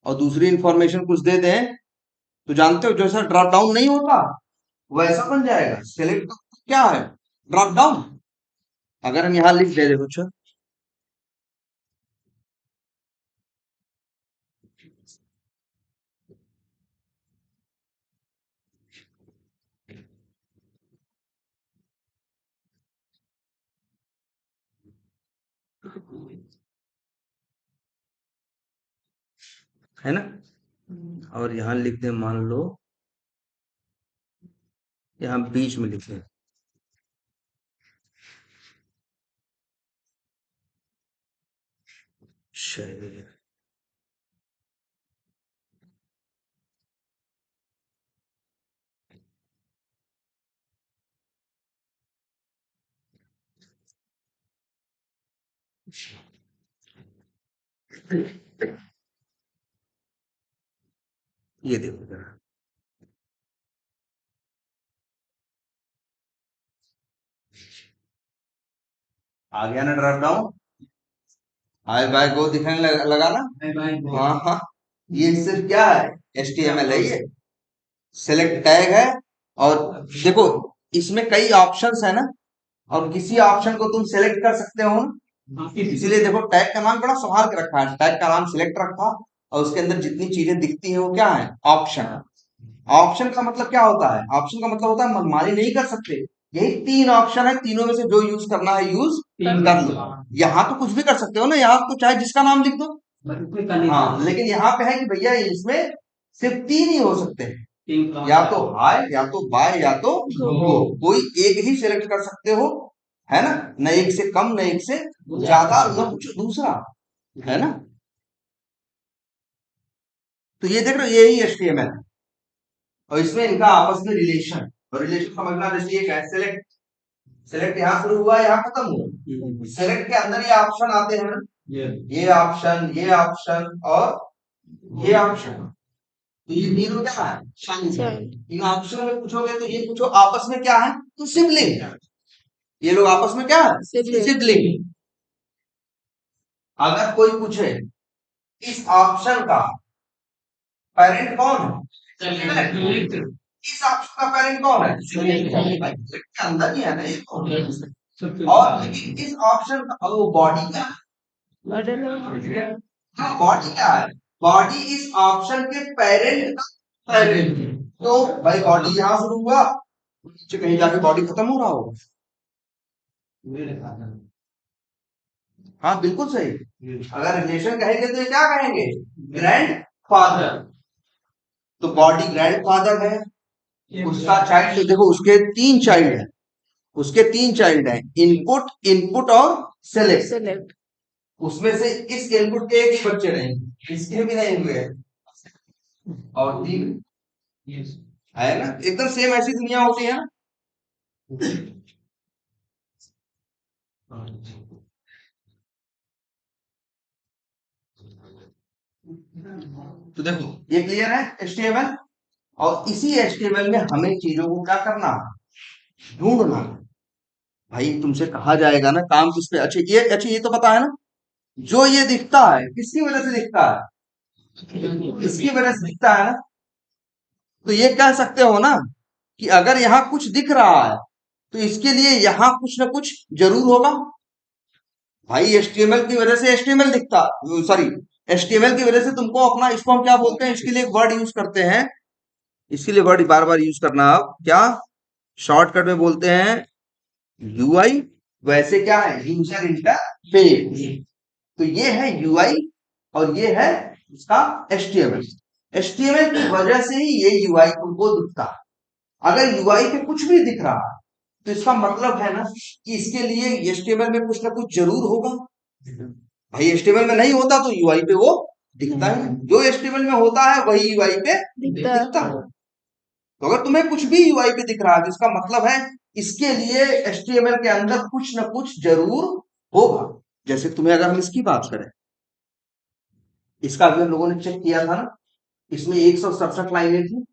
[SPEAKER 1] और दूसरी इंफॉर्मेशन कुछ दे दें, तो जानते हो जैसा ड्रॉप डाउन नहीं होता वैसा बन जाएगा। सेलेक्ट क्या है, ड्रॉप डाउन। अगर हम यहाँ लिख दे कुछ, है ना, और यहाँ लिख दे, मान लो यहाँ बीच में लिख दे शेर। ये देखो जरा, आ गया ना ड्रॉप डाउन, हाय बाय गो दिखने लगा ना। हाँ हाँ, ये सिर्फ क्या है, HTML है ये, सिलेक्ट टैग है। और देखो इसमें कई ऑप्शंस है ना, और किसी ऑप्शन को तुम सिलेक्ट कर सकते हो ना, इसीलिए देखो टैग का नाम बड़ा संभाल के रखा है, टैग का नाम सिलेक्ट रखा, और उसके अंदर जितनी चीजें दिखती है वो क्या है, ऑप्शन। ऑप्शन का मतलब क्या होता है, ऑप्शन का मतलब होता है मनमानी नहीं कर सकते, यही तीन ऑप्शन है, तीनों में से जो यूज करना है यूज कर लो। यहाँ तो कुछ भी कर सकते हो ना, यहाँ तो चाहे जिसका नाम लिख दो। हाँ, लेकिन यहाँ पे है कि भैया इसमें सिर्फ तीन ही हो सकते हैं, या तो हाय, या तो बाय, या तो गो, कोई एक ही सिलेक्ट कर सकते हो, है ना, न एक से कम न एक से ज्यादा न कुछ दूसरा, है ना। तो ये देख रहे हो, यही HTML है, और इसमें इनका आपस में रिलेशन, और रिलेशन समझना जैसे ये क्या है, सिलेक्ट, सिलेक्ट यहाँ शुरू हुआ यहाँ खत्म हुआ, सिलेक्ट के अंदर ये ऑप्शन आते हैं ना, ये ऑप्शन, ये ऑप्शन और ये ऑप्शन, तो ये तीनों क्या है, इन ऑप्शन में पूछोगे तो ये पूछो आपस में क्या है, तो सिबलिंग, ये लोग आपस में क्या है, सिबलिंग। अगर कोई पूछे इस ऑप्शन का पेरेंट कौन है, इस ऑप्शन का पेरेंट कौन है, के अंदर ही है ना ये तो। और लेकिन इस ऑप्शन का वो बॉडी क्या है, बॉडी क्या है, बॉडी इस ऑप्शन के पेरेंट का पेरेंट, तो भाई बॉडी यहां शुरू हुआ, नीचे कहीं जाके बॉडी खत्म हो रहा होगा। हाँ बिल्कुल सही, अगर रिलेशन कहेंगे तो ये क्या कहेंगे, ग्रैंड फादर, तो बॉडी ग्रैंड फादर है, उसका चाइल्ड देखो, उसके तीन चाइल्ड है, उसके तीन चाइल्ड है, इनपुट, इनपुट और सेलेक्ट, उसमें से इस इनपुट के एक ही बच्चे रहेंगे, इसके भी नहीं हुए हैं, और तीन है ना, एकदम सेम ऐसी दुनिया होती है ना। तो देखो ये क्लियर है HTML, और इसी HTML में हमें चीजों को क्या करना, ढूंढना। भाई तुमसे कहा जाएगा ना काम किस पे, अच्छा ये तो पता है ना, जो ये दिखता है किसकी वजह से दिखता है, इसकी वजह से दिखता है ना, तो ये कह सकते हो ना कि अगर यहाँ कुछ दिख रहा है तो इसके लिए यहाँ कुछ ना कुछ जरूर होगा। भाई HTML की वजह से HTML दिखता, सॉरी, HTML की वजह से तुमको अपना, इसको हम क्या बोलते हैं, इसके लिए एक वर्ड यूज करते हैं, इसके लिए वर्ड बार बार यूज करना, आप क्या शॉर्टकट में बोलते हैं, UI, वैसे क्या है, यूजर इंटरफेस, तो ये है UI और ये है इसका HTML की वजह से ही ये UI तुमको दिखता है। अगर UI पे कुछ भी दिख रहा है तो इसका मतलब है ना कि इसके लिए HTML में कुछ ना कुछ जरूर होगा। भाई HTML में नहीं होता तो UI पे वो दिखता है, जो HTML में होता है वही UI पे दिखता है। तो अगर तुम्हें कुछ भी UI पे दिख रहा है तो इसका मतलब है इसके लिए HTML के अंदर कुछ ना कुछ जरूर होगा। जैसे तुम्हें अगर हम इसकी बात करें, इसका भी हम लोगों ने चेक किया था ना, इसमें 167 लाइनें थी,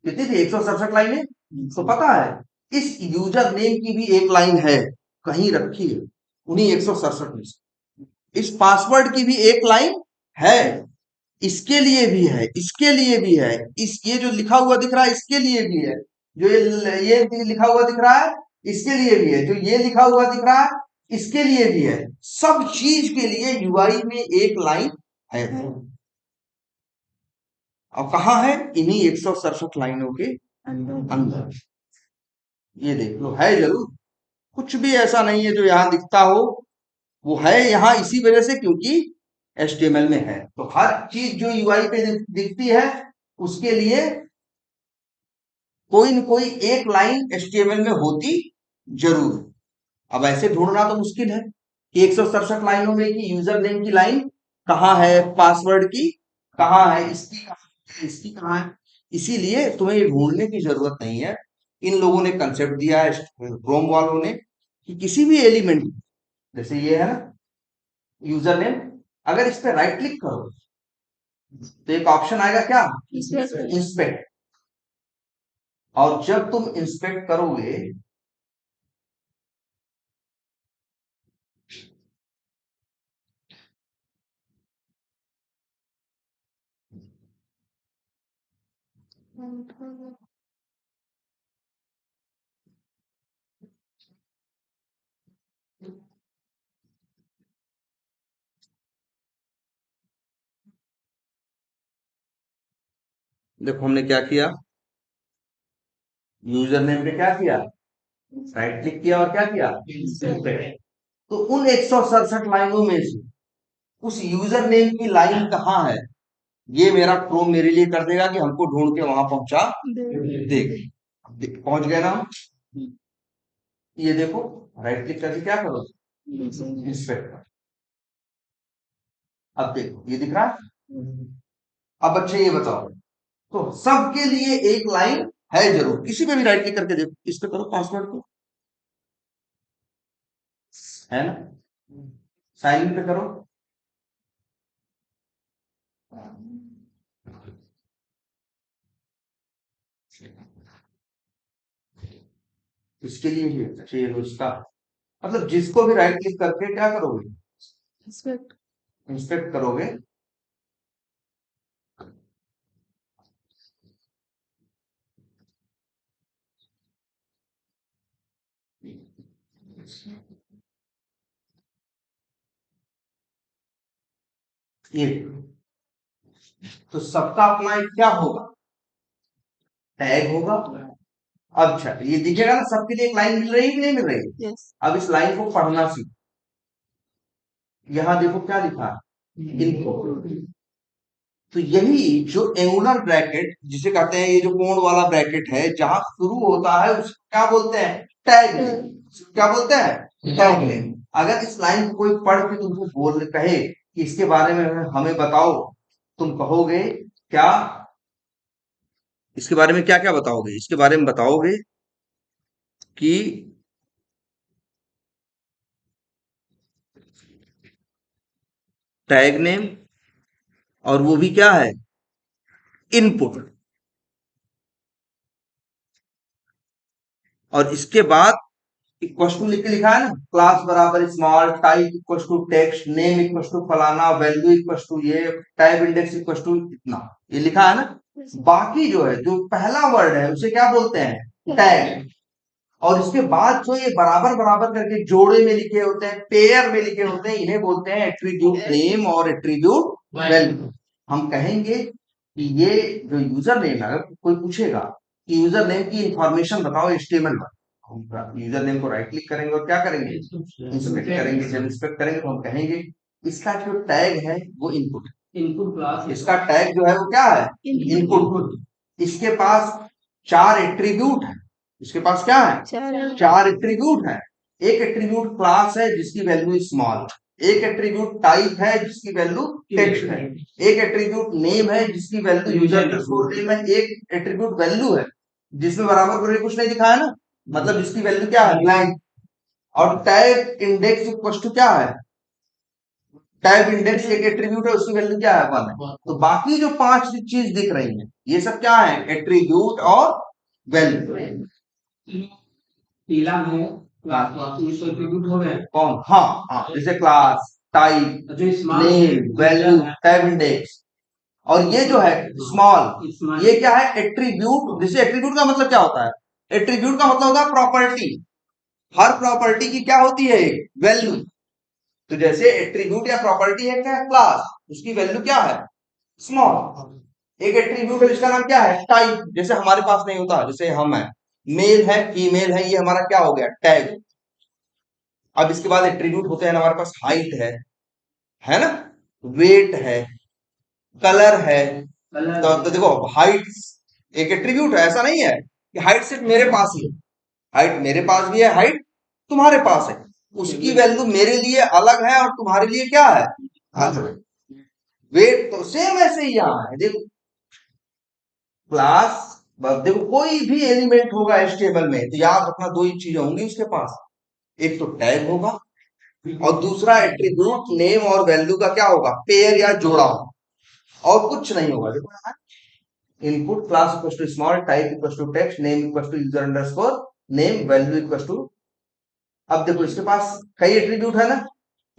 [SPEAKER 1] कितनी थी, 167 लाइनें। तो पता है इस यूजर नेम की भी एक लाइन है कहीं रखी है उन्हीं 167 में से, इस पासवर्ड की भी एक लाइन है, इसके लिए भी है, इसके लिए भी है, इस ये जो लिखा हुआ दिख रहा है इसके लिए भी है, जो ये लिखा हुआ दिख रहा है इसके लिए भी है, जो ये लिखा हुआ दिख रहा है इसके लिए भी है, सब चीज के लिए UI में एक लाइन है। और कहा है, इन्हीं 167 लाइनों के अंदर, ये देख लो है जरूर, कुछ भी ऐसा नहीं है जो यहाँ दिखता हो, वो है यहाँ इसी वजह से क्योंकि HTML में है। तो हर चीज जो UI पे दिखती है उसके लिए कोई न कोई एक लाइन HTML में होती जरूर। अब ऐसे ढूंढना तो मुश्किल है कि 167 लाइनों में कि यूजर नेम की लाइन कहाँ है, पासवर्ड की कहाँ है, इसकी कहाँ है, इसकी कहाँ है, इसीलिए तुम्हें ये ढूंढने की जरूरत नहीं है। इन लोगों ने कंसेप्ट दिया है क्रोम वालों ने कि किसी भी एलिमेंट, जैसे ये है ना, यूजर नेम। अगर इस पे राइट क्लिक करो तो एक ऑप्शन आएगा क्या, इंस्पेक्ट। और जब तुम इंस्पेक्ट करोगे देखो हमने क्या किया, यूजर नेम पे क्या किया, राइट क्लिक किया और क्या किया, इंस्पेक्ट। तो उन 167 लाइनों में से उस यूजर नेम की लाइन कहाँ है, ये मेरा क्रोम मेरे लिए कर देगा कि हमको ढूंढ के वहां पहुंचा देगा। पहुंच गए ना हम? ये देखो, राइट क्लिक करके क्या करो, इंस्पेक्ट। अब देखो ये दिख रहा है। अब अच्छा ये बताओ, तो सबके लिए एक लाइन है जरूर, किसी पे भी राइट क्लिक करके देखो, इस पे करो पासवर्ड को, है ना, साइन इन पे करो, इसके लिए ही चाहिए तो इसका मतलब जिसको भी राइट क्लिक करके क्या करोगे, इंस्पेक्ट करोगे, ये तो सबका अपना एक क्या होगा, टैग होगा। अच्छा ये दिखेगा ना, सबके लिए एक लाइन मिल रही है कि नहीं मिल रही है? अब इस लाइन को पढ़ना सीखो। यहां देखो क्या लिखा है, इनको। तो यही जो एंगुलर ब्रैकेट जिसे कहते हैं, ये जो कोण वाला ब्रैकेट है जहां शुरू होता है उसको क्या बोलते हैं, टैग नेम। क्या बोलते हैं, टैग नेम। अगर इस लाइन को कोई पढ़ के तुमको बोल कहे कि इसके बारे में हमें बताओ, तुम कहोगे क्या, इसके बारे में क्या क्या बताओगे, इसके बारे में बताओगे कि टैग नेम, और वो भी क्या है, इनपुट। और इसके बाद इक्वल टू लिख के लिखा है ना, क्लास बराबर small, type equal to text, name equal to फलाना, वैल्यू इक्वल टू ये, टाइप इंडेक्स इक्वल टू इतना, ये लिखा है ना। बाकी जो है, जो पहला वर्ड है उसे क्या बोलते हैं, टैग। और इसके बाद जो ये बराबर बराबर करके जोड़े में लिखे होते हैं, पेयर में लिखे होते हैं, इन्हें बोलते हैं एट्रीब्यूट नेम और एट्रीब्यूट वैल्यू। हम कहेंगे कि ये जो यूजर नेम है, अगर कोई पूछेगा कि यूजर नेम की इंफॉर्मेशन बताओ एचटीएमएल में, हम यूजर नेम को राइट क्लिक करेंगे और क्या करेंगे, इंस्पेक्ट करेंगे। जब इंस्पेक्ट करेंगे तो हम कहेंगे इसका जो टैग है वो इनपुट, इनपुट क्लास, इसका टैग जो है वो क्या है, इनपुट। इसके पास 4 एट्रीब्यूट है, इसके पास क्या है, 4 एट्रीब्यूट है। एक एट्रीब्यूट क्लास है जिसकी वैल्यू स्मॉल, एक एट्रीब्यूट टाइप है जिसकी वैल्यू टेक्स्ट है, एक एट्रीब्यूट नेम है जिसकी वैल्यू यूजर अंडरस्कोर नेम है, एक एट्रीब्यूट वैल्यू है जिसमें बराबर करके कुछ नहीं दिखाया ना, मतलब इसकी वैल्यू क्या है, ब्लैंक। और टैग इंडेक्स इक्वल टू क्या है, टैग इंडेक्स एक एट्रीब्यूट है, उसकी वैल्यू क्या है, 1 है। तो बाकी जो 5 चीज दिख रही है ये सब क्या है, एट्रीब्यूट और वैल्यू। पीला में क्लास एट्रीब्यूट हो गए कौन, हाँ हाँ, जैसे class, type, name, value, tag index. और ये जो है स्मॉल, ये क्या है, एट्रीब्यूट। जैसे एट्रीब्यूट का मतलब क्या होता है, एट्रीब्यूट का मतलब होता है प्रॉपर्टी। हर प्रॉपर्टी की क्या होती है, वैल्यू। तो जैसे एट्रीब्यूट या प्रॉपर्टी है क्या, क्लास, उसकी वैल्यू क्या है, स्मॉल। एक एट्रीब्यूट है जिसका नाम क्या है, टाइप, जैसे हमारे पास नहीं होता, जैसे हम है, मेल है फीमेल है, ये हमारा क्या हो गया, टैग। अब इसके बाद एट्रीब्यूट होते हैं हमारे पास, हाइट है ना, वेट है, कलर है। तो देखो हाइट एक एट्रीब्यूट है, ऐसा नहीं है कि हाइट सिर्फ मेरे पास ही है, हाइट मेरे पास भी है, हाइट तुम्हारे पास है, उसकी वैल्यू मेरे लिए अलग है और तुम्हारे लिए क्या है, अलग है। वेट तो सेम ऐसे ही यहाँ है, देखो क्लास, देखो कोई भी एलिमेंट होगा एचटीएमएल में तो याद रखना दो ही चीजें होंगी उसके पास, एक तो टैग होगा और दूसरा एट्रीब्यूट नेम और वैल्यू का क्या होगा, पेयर या जोड़ा होगा, और कुछ नहीं होगा। देखो input class equal to small, type equal to text, name equal to user underscore name, value equal to. अब देखो इसके पास कई एट्रीब्यूट है ना,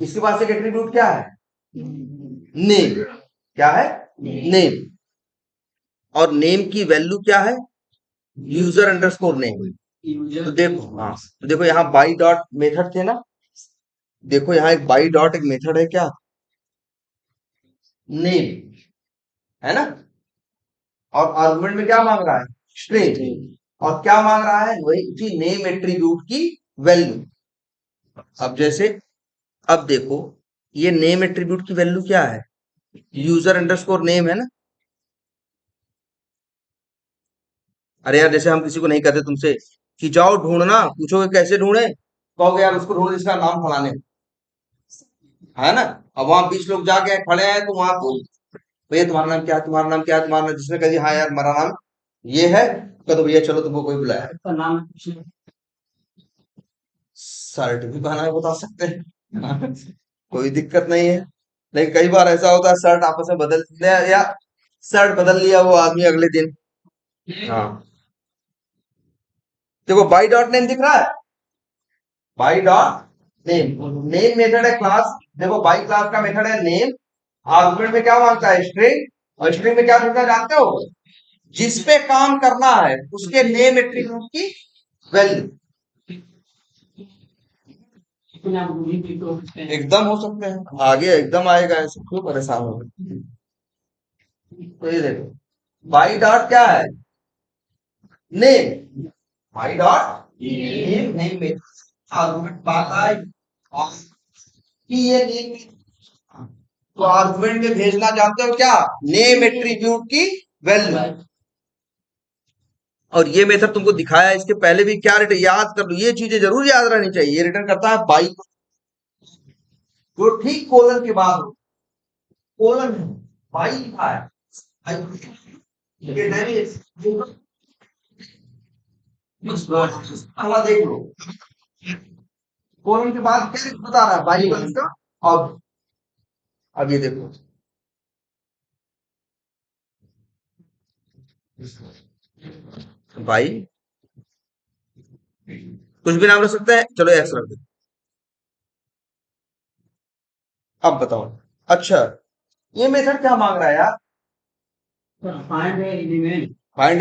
[SPEAKER 1] इसके पास एक एट्रीब्यूट क्या है, नेम। क्या है, नेम। और नेम की वैल्यू क्या है, यूजर अंडरस्कोर नेम। तो देखो, हाँ तो देखो यहाँ बाई डॉट मेथड थे ना, देखो यहाँ एक बाई डॉट एक मेथड है क्या, नेम, है ना। और आर्गुमेंट में क्या मांग रहा है, स्ट्रिंग। और क्या मांग रहा है, वही नेम एट्रीब्यूट की वैल्यू। अब जैसे, अब देखो ये नेम एट्रीब्यूट की वैल्यू क्या है, यूजर अंडरस्कोर नेम है ना। अरे यार जैसे हम किसी को नहीं कहते तुमसे कि जाओ ढूंढना, पूछोगे कैसे ढूंढे, कहोगे यार उसको ढूंढो जिसका नाम फलाने, है ना। अब वहां 20 लोग जाके खड़े हैं तो वहां बोल, भैया तुम्हारा नाम क्या है, तुम्हारा नाम क्या है, तुम्हारा नाम, जिसने कह दिया हाँ यार हमारा नाम ये है, कह दो भैया चलो तुमको कोई बुलाया। नाम शर्ट भी पहना है बता सकते हैं कोई दिक्कत नहीं है। लेकिन कई बार ऐसा होता है शर्ट आपस में बदल लिया, या शर्ट बदल लिया वो आदमी अगले दिन। हाँ देखो बाई डॉट नेम दिख रहा है, by dot name, name method है क्लास। देखो बाई क्लास का मेथड है नेम, आर्गुमेंट में क्या मांगता है, स्ट्रिंग। और स्ट्रिंग में क्या ढूंढना जानते हो, जिस पे काम करना है उसके नेम एट्रीब्यूट की वैल्यू। एकदम हो सकते हैं, आगे एकदम आएगा, ऐसे क्यों परेशान हो गए। तो ये देखो बाई डॉट क्या है, name, by dot name, name में आर्गुमेंट बात आई और कि ये नेम, तो आर्गुमेंट में भेजना जानते हो क्या, नेम एट्रीब्यूट की वैल्यू। और ये मेथड तुमको दिखाया है, इसके पहले भी क्या रिटर्न, याद कर लो, ये चीजें जरूर याद रहनी चाहिए। ये रिटर्न करता है बाई, जो ठीक कोलन के बाद हो, कोलन है, बाई लिखा है, अगला देख लो, कोलन के बाद क्या बता रहा है, बाई वन का। अब ये देखो, बाई कुछ भी नाम रख सकते हैं, चलो एक्स रख दो। अब बताओ, अच्छा ये मेथड क्या मांग रहा है यार, फाइंड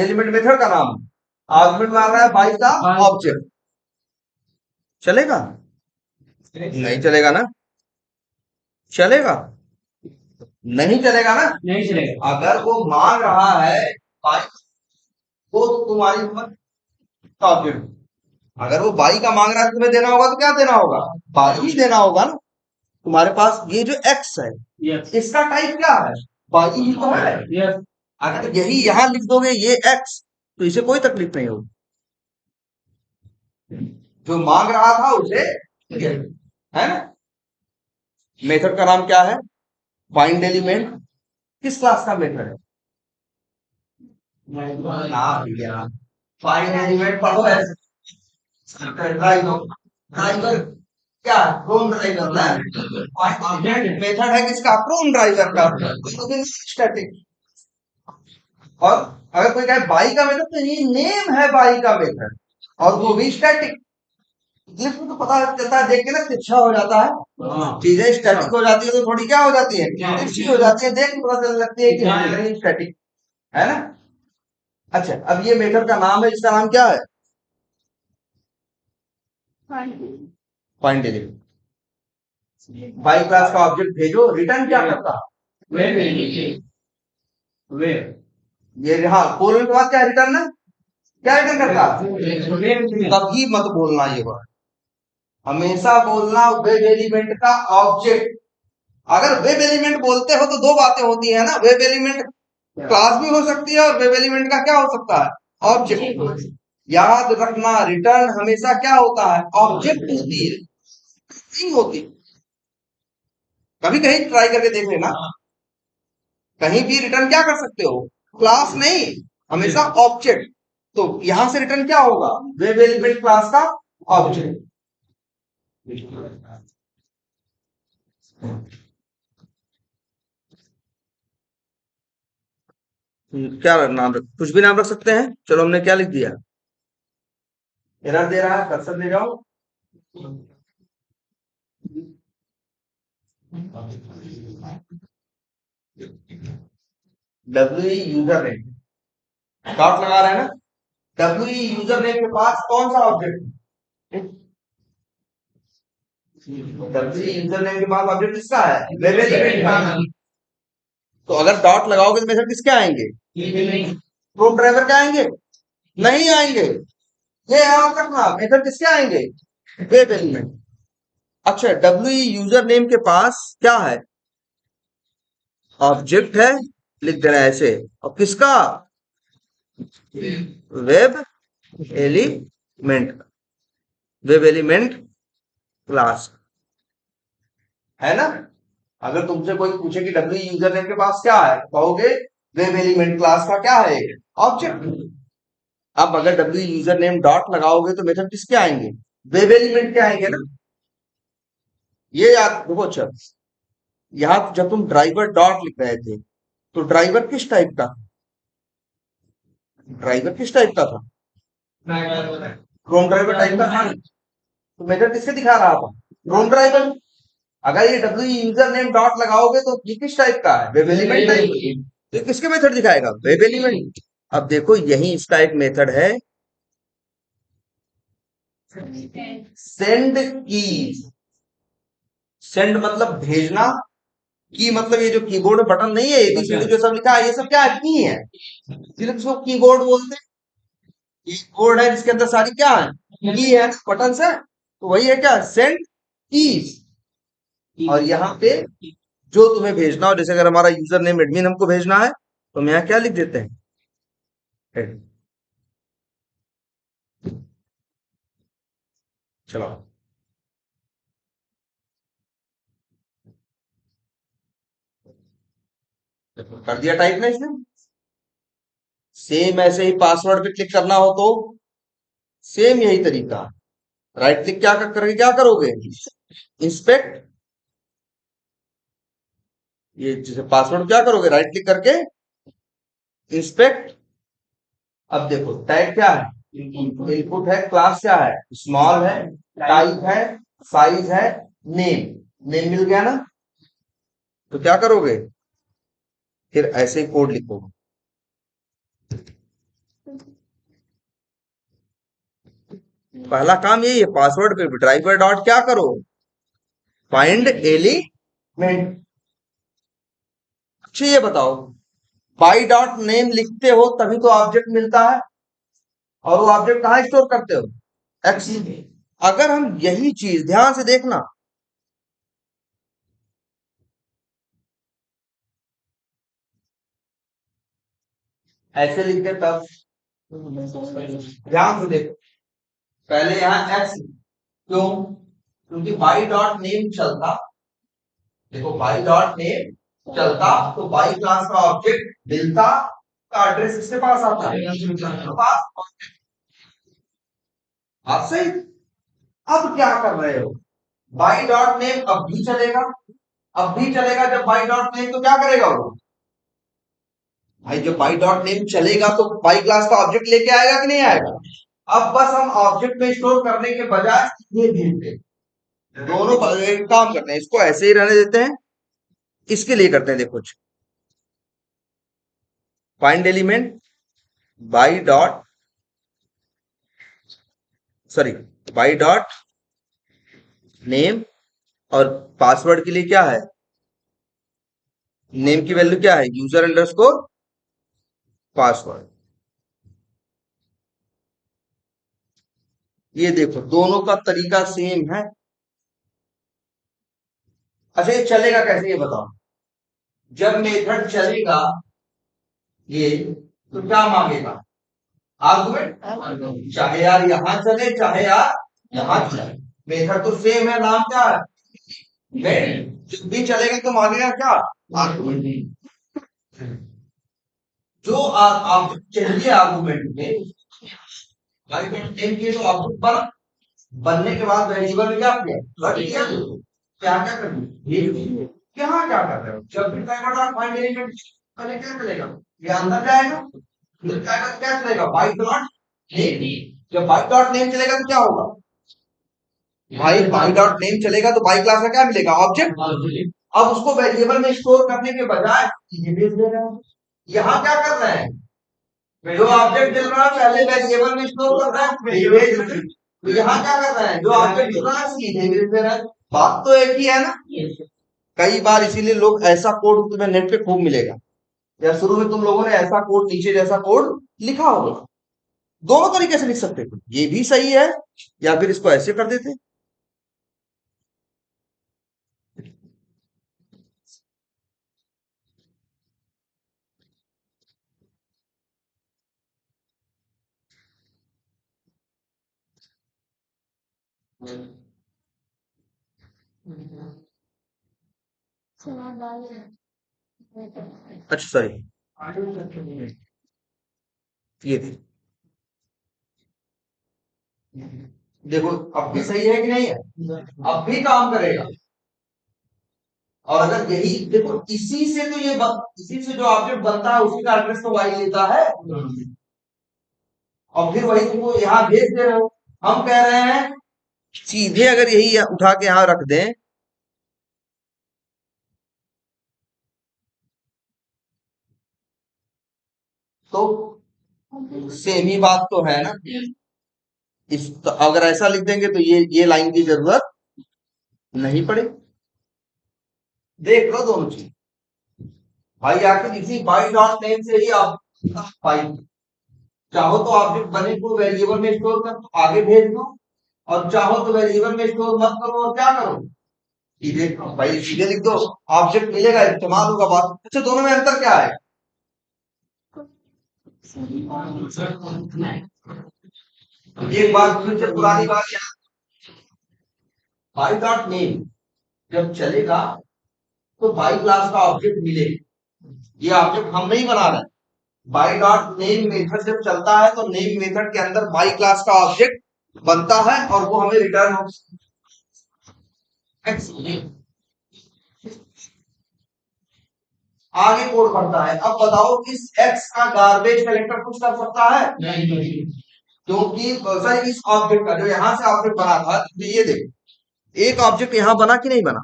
[SPEAKER 1] एलिमेंट मेथड का नाम, आर्गुमेंट मांग रहा है बाई का ऑब्जेक्ट। चलेगा, नहीं चलेगा ना, चलेगा, नहीं चलेगा ना, नहीं चलेगा। अगर वो मांग रहा है बाई, वो तुम्हारी ऑब्जेक्ट, अगर वो बाई का मांग रहा है तुम्हें देना होगा तो क्या देना होगा, बाई ही देना होगा ना। तुम्हारे पास ये जो एक्स है, इसका टाइप क्या है, बाई ही तो है। अगर यही यहां लिख दोगे ये एक्स, तो इसे कोई तकलीफ नहीं होगी, जो मांग रहा था उसे, है ना। मेथड का नाम क्या है, फाइंड एलिमेंट, किस क्लास का मेथड है, फाइंड एलिमेंट पढ़ो ऐसे, ड्राइवर, ड्राइवर क्या, क्रोम ड्राइवर ना, मेथड है किसका, क्रोम ड्राइवर का, स्टैटिक। और अगर कोई कहे बाई का मेथड, तो ये नेम है बाई का मेथड, और वो भी स्टैटिक। तो पता चलता है देख के ना, अच्छा हो जाता है, चीजें स्टैटिक हो जाती है तो थोड़ी क्या हो जाती है, अच्छी हो जाती है, देख के पता चल लगती है कि हाँ स्टैटिक है ना। अच्छा अब ये मेथड का नाम है, इसका नाम क्या है, फाइंड एलिमेंट। बाई क्लास का ऑब्जेक्ट भेजो, रिटर्न क्या करता, ये हाँ कोलन के बाद क्या रिटर्न है, क्या रिटर्न करता, कभी मत बोलना ये बात, हमेशा बोलना वेब एलिमेंट का ऑब्जेक्ट। अगर वेब एलिमेंट बोलते हो तो दो बातें होती है ना, वेब एलिमेंट क्लास भी हो सकती है और वेब एलिमेंट का क्या हो सकता है, ऑब्जेक्ट। याद रखना रिटर्न हमेशा क्या होता है, ऑब्जेक्ट होती है, नहीं होती। कभी कहीं ट्राई करके देख लेना, कहीं भी रिटर्न क्या कर सकते हो, क्लास नहीं, हमेशा ऑब्जेक्ट। तो यहां से रिटर्न क्या होगा, वेब एलिमेंट क्लास का ऑब्जेक्ट। क्या नाम रख, कुछ भी नाम रख सकते हैं। चलो हमने क्या लिख दिया, एरर दे रहा है, कर्सर ले जाओ। डब्ल्यू यूजर नेम डॉट लगा रहा है ना। डब्ल्यू यूजर नेम के पास कौन सा ऑब्जेक्ट है? डब्ल्यू यूजर नेम के पास ऑब्जेक्ट किसका है, वेब एलिमेंट का। तो अगर डॉट लगाओगे तो मेथड किसके आएंगे, प्रोब ड्राइवर के आएंगे, नहीं आएंगे। ये याद रखना, मेथड किसके आएंगे, वेब एलिमेंट। अच्छा, डब्ल्यू यूजर नेम के पास क्या है, ऑब्जेक्ट है, लिख देना है ऐसे। और किसका, web element, web element class, है ना। अगर तुमसे कोई पूछे कि डब्ल्यू यूजर नेम के पास क्या है, कहोगे वेब एलिमेंट क्लास का क्या है, ऑब्जेक्ट। अब अगर डब्ल्यू यूजर नेम डॉट लगाओगे तो मेथड किसके आएंगे, वेब एलिमेंट के आएंगे ना। ये याद देखो। अच्छा, यहाँ जब तुम ड्राइवर डॉट लिख रहे थे तो ड्राइवर किस टाइप का, ड्राइवर किस टाइप का था, क्रोम ड्राइवर टाइप का था। तो मेथड किसके दिखा रहा था, क्रोम ड्राइवर। अगर ये डब्ल्यू यूजर नेम डॉट लगाओगे तो ये किस टाइप का है, वेब एलिमेंट टाइप। तो किसके मेथड दिखाएगा, वेब एलिमेंट। अब देखो यही इसका एक मेथड है, सेंड कीज। सेंड मतलब भेजना, की मतलब ये जो कीबोर्ड में बटन नहीं है एबीसीडी जो सब लिखा है, ये सब क्या है, की है, इसको कीबोर्ड बोलते हैं। कीबोर्ड है जिसके अंदर सारी क्या है, की है, बटन है। तो वही है क्या, सेंड कीज। और यहाँ पे जो तुम्हें भेजना हो, जैसे अगर हमारा यूजर नेम एडमिन हमको भेजना है तो हम यहाँ क्या लिख देते हैं, चलो कर दिया टाइप ना इसने। सेम ऐसे ही पासवर्ड पे क्लिक करना हो तो सेम यही तरीका, राइट क्लिक क्या करके क्या करोगे, इंस्पेक्ट। ये जैसे पासवर्ड क्या करोगे, राइट क्लिक करके इंस्पेक्ट। अब देखो टैग क्या है, इनपुट है, क्लास क्या है, स्मॉल है, टाइप है, साइज है, नेम, नेम मिल गया ना। तो क्या करोगे, फिर ऐसे ही कोड लिखोगे। पहला काम यही है, पासवर्ड पे ड्राइवर डॉट क्या करो, फाइंड एलिमेंट। अच्छा ये बताओ, बाई डॉट नेम लिखते हो तभी तो ऑब्जेक्ट मिलता है, और वो ऑब्जेक्ट कहाँ स्टोर करते हो, एक्स। अगर हम यही चीज ध्यान से देखना, ऐसे लिखते तब, ध्यान से देखो, पहले यहाँ एक्स, क्यों, क्योंकि बाई डॉट नेम चलता, देखो बाई डॉट नेम चलता तो बाई क्लास का ऑब्जेक्ट मिलता का एड्रेस इसके पास आता है, तो पास। आप सही। अब क्या कर रहे हो, बाई डॉट नेम अब भी चलेगा, अब भी चलेगा। जब बाई डॉट नेम तो क्या करेगा वो, भाई जब बाई डॉट नेम चलेगा तो बाई क्लास का ऑब्जेक्ट लेके आएगा कि नहीं आएगा। अब बस हम ऑब्जेक्ट में स्टोर करने के बजाय ये भेजते हैं, दोनों एक काम करते हैं, इसको ऐसे ही रहने देते हैं, इसके लिए करते हैं देखो, find element by dot, sorry, by dot name, और पासवर्ड के लिए क्या है, नेम की वैल्यू क्या है, यूजर अंडरस्कोर पासवर्ड। ये देखो दोनों का तरीका सेम है। अच्छा ये चलेगा कैसे, ये बताओ। जब मेथड चलेगा ये, तो क्या मांगेगा, आर्गुमेंट, चाहे यार यहां चले चाहे यार यहां चले, मेथड तो सेम है, नाम क्या है, मेथड। जब भी चलेगा तो मांगेगा क्या, आर्गुमेंट। जो आप चाहिए आर्गुमेंट में, आर्गुमेंट नेम की जो ऑब्जेक्ट बना, बनने के बाद वेरिएबल में क्या किया, रख दिया। क्या क्या करनी ये यहाँ क्या कर रहे हो? जब भी टाइम डॉट फाइंड एलिमेंट पहले क्या चलेगा? ये अंदर जाएगा, फिर जाएगा तो क्या चलेगा? Byte dot name. जब बाइट डॉट नेम चलेगा तो क्या होगा भाई? बाई डॉट नेम चलेगा तो बाई क्लास का क्या मिलेगा? ऑब्जेक्ट। अब उसको वेरिएबल में स्टोर करने के बजाय ये भेज दे रहे हैं। यहाँ क्या कर रहे हैं? जो ऑब्जेक्ट मिल रहा है पहले वेरिएबल में स्टोर कर रहे हैं, ये भेज रहे हैं। तो यहाँ क्या कर रहे हैं? जो ऑब्जेक्ट मिल रहा है सीधे भेज दे रहे हैं। बात तो एक ही है ना। कई बार इसीलिए लोग ऐसा कोड तुम्हें नेट पे खूब मिलेगा, या शुरू में तुम लोगों ने ऐसा कोड नीचे जैसा कोड लिखा होगा। दोनों तरीके से लिख सकते थे, ये भी सही है, या फिर इसको ऐसे कर देते। अच्छा सॉरी, ये देखो अब भी सही है कि नहीं है? अब भी काम करेगा। और अगर यही देखो, इसी से तो इसी से जो ऑब्जेक्ट बनता है उसी का एड्रेस तो वाई लेता है, और फिर वही तुमको यहाँ भेज दे रहे हो। हम कह रहे हैं सीधे अगर यही उठा के यहाँ रख दें तो सेम ही बात तो है ना। तो अगर ऐसा लिख देंगे तो ये लाइन की जरूरत नहीं पड़ेगी। देख लो दोनों चीज भाई, आखिर इसी बाई डॉट नेम से ही आप भाई चाहो तो ऑब्जेक्ट बने को वेरिएबल में स्टोर कर दो, आगे भेज दो, और चाहो तो वेरिएबल में स्टोर मत करो और क्या करो, सीधे भाई सीधे लिख दो। ऑब्जेक्ट मिलेगा, इस्तेमाल होगा। बात अच्छा, दोनों में अंतर क्या है? एक बात फिर से पुरानी बात याद, बाई डॉट नेम जब चलेगा तो बाई क्लास का ऑब्जेक्ट मिलेगा। ये ऑब्जेक्ट हम नहीं बना रहे हैं। बाई डॉट नेम मेथड जब चलता है तो नेम मेथड के अंदर बाई क्लास का ऑब्जेक्ट बनता है और वो हमें रिटर्न हो। आगे कोड बढ़ता है। अब बताओ इस एक्स का गार्बेज कलेक्टर कुछ कर सकता है? नहीं। क्योंकि सर इस ऑब्जेक्ट का जो यहां से ऑब्जेक्ट बना था, तो ये देखो एक ऑब्जेक्ट यहां बना कि नहीं बना?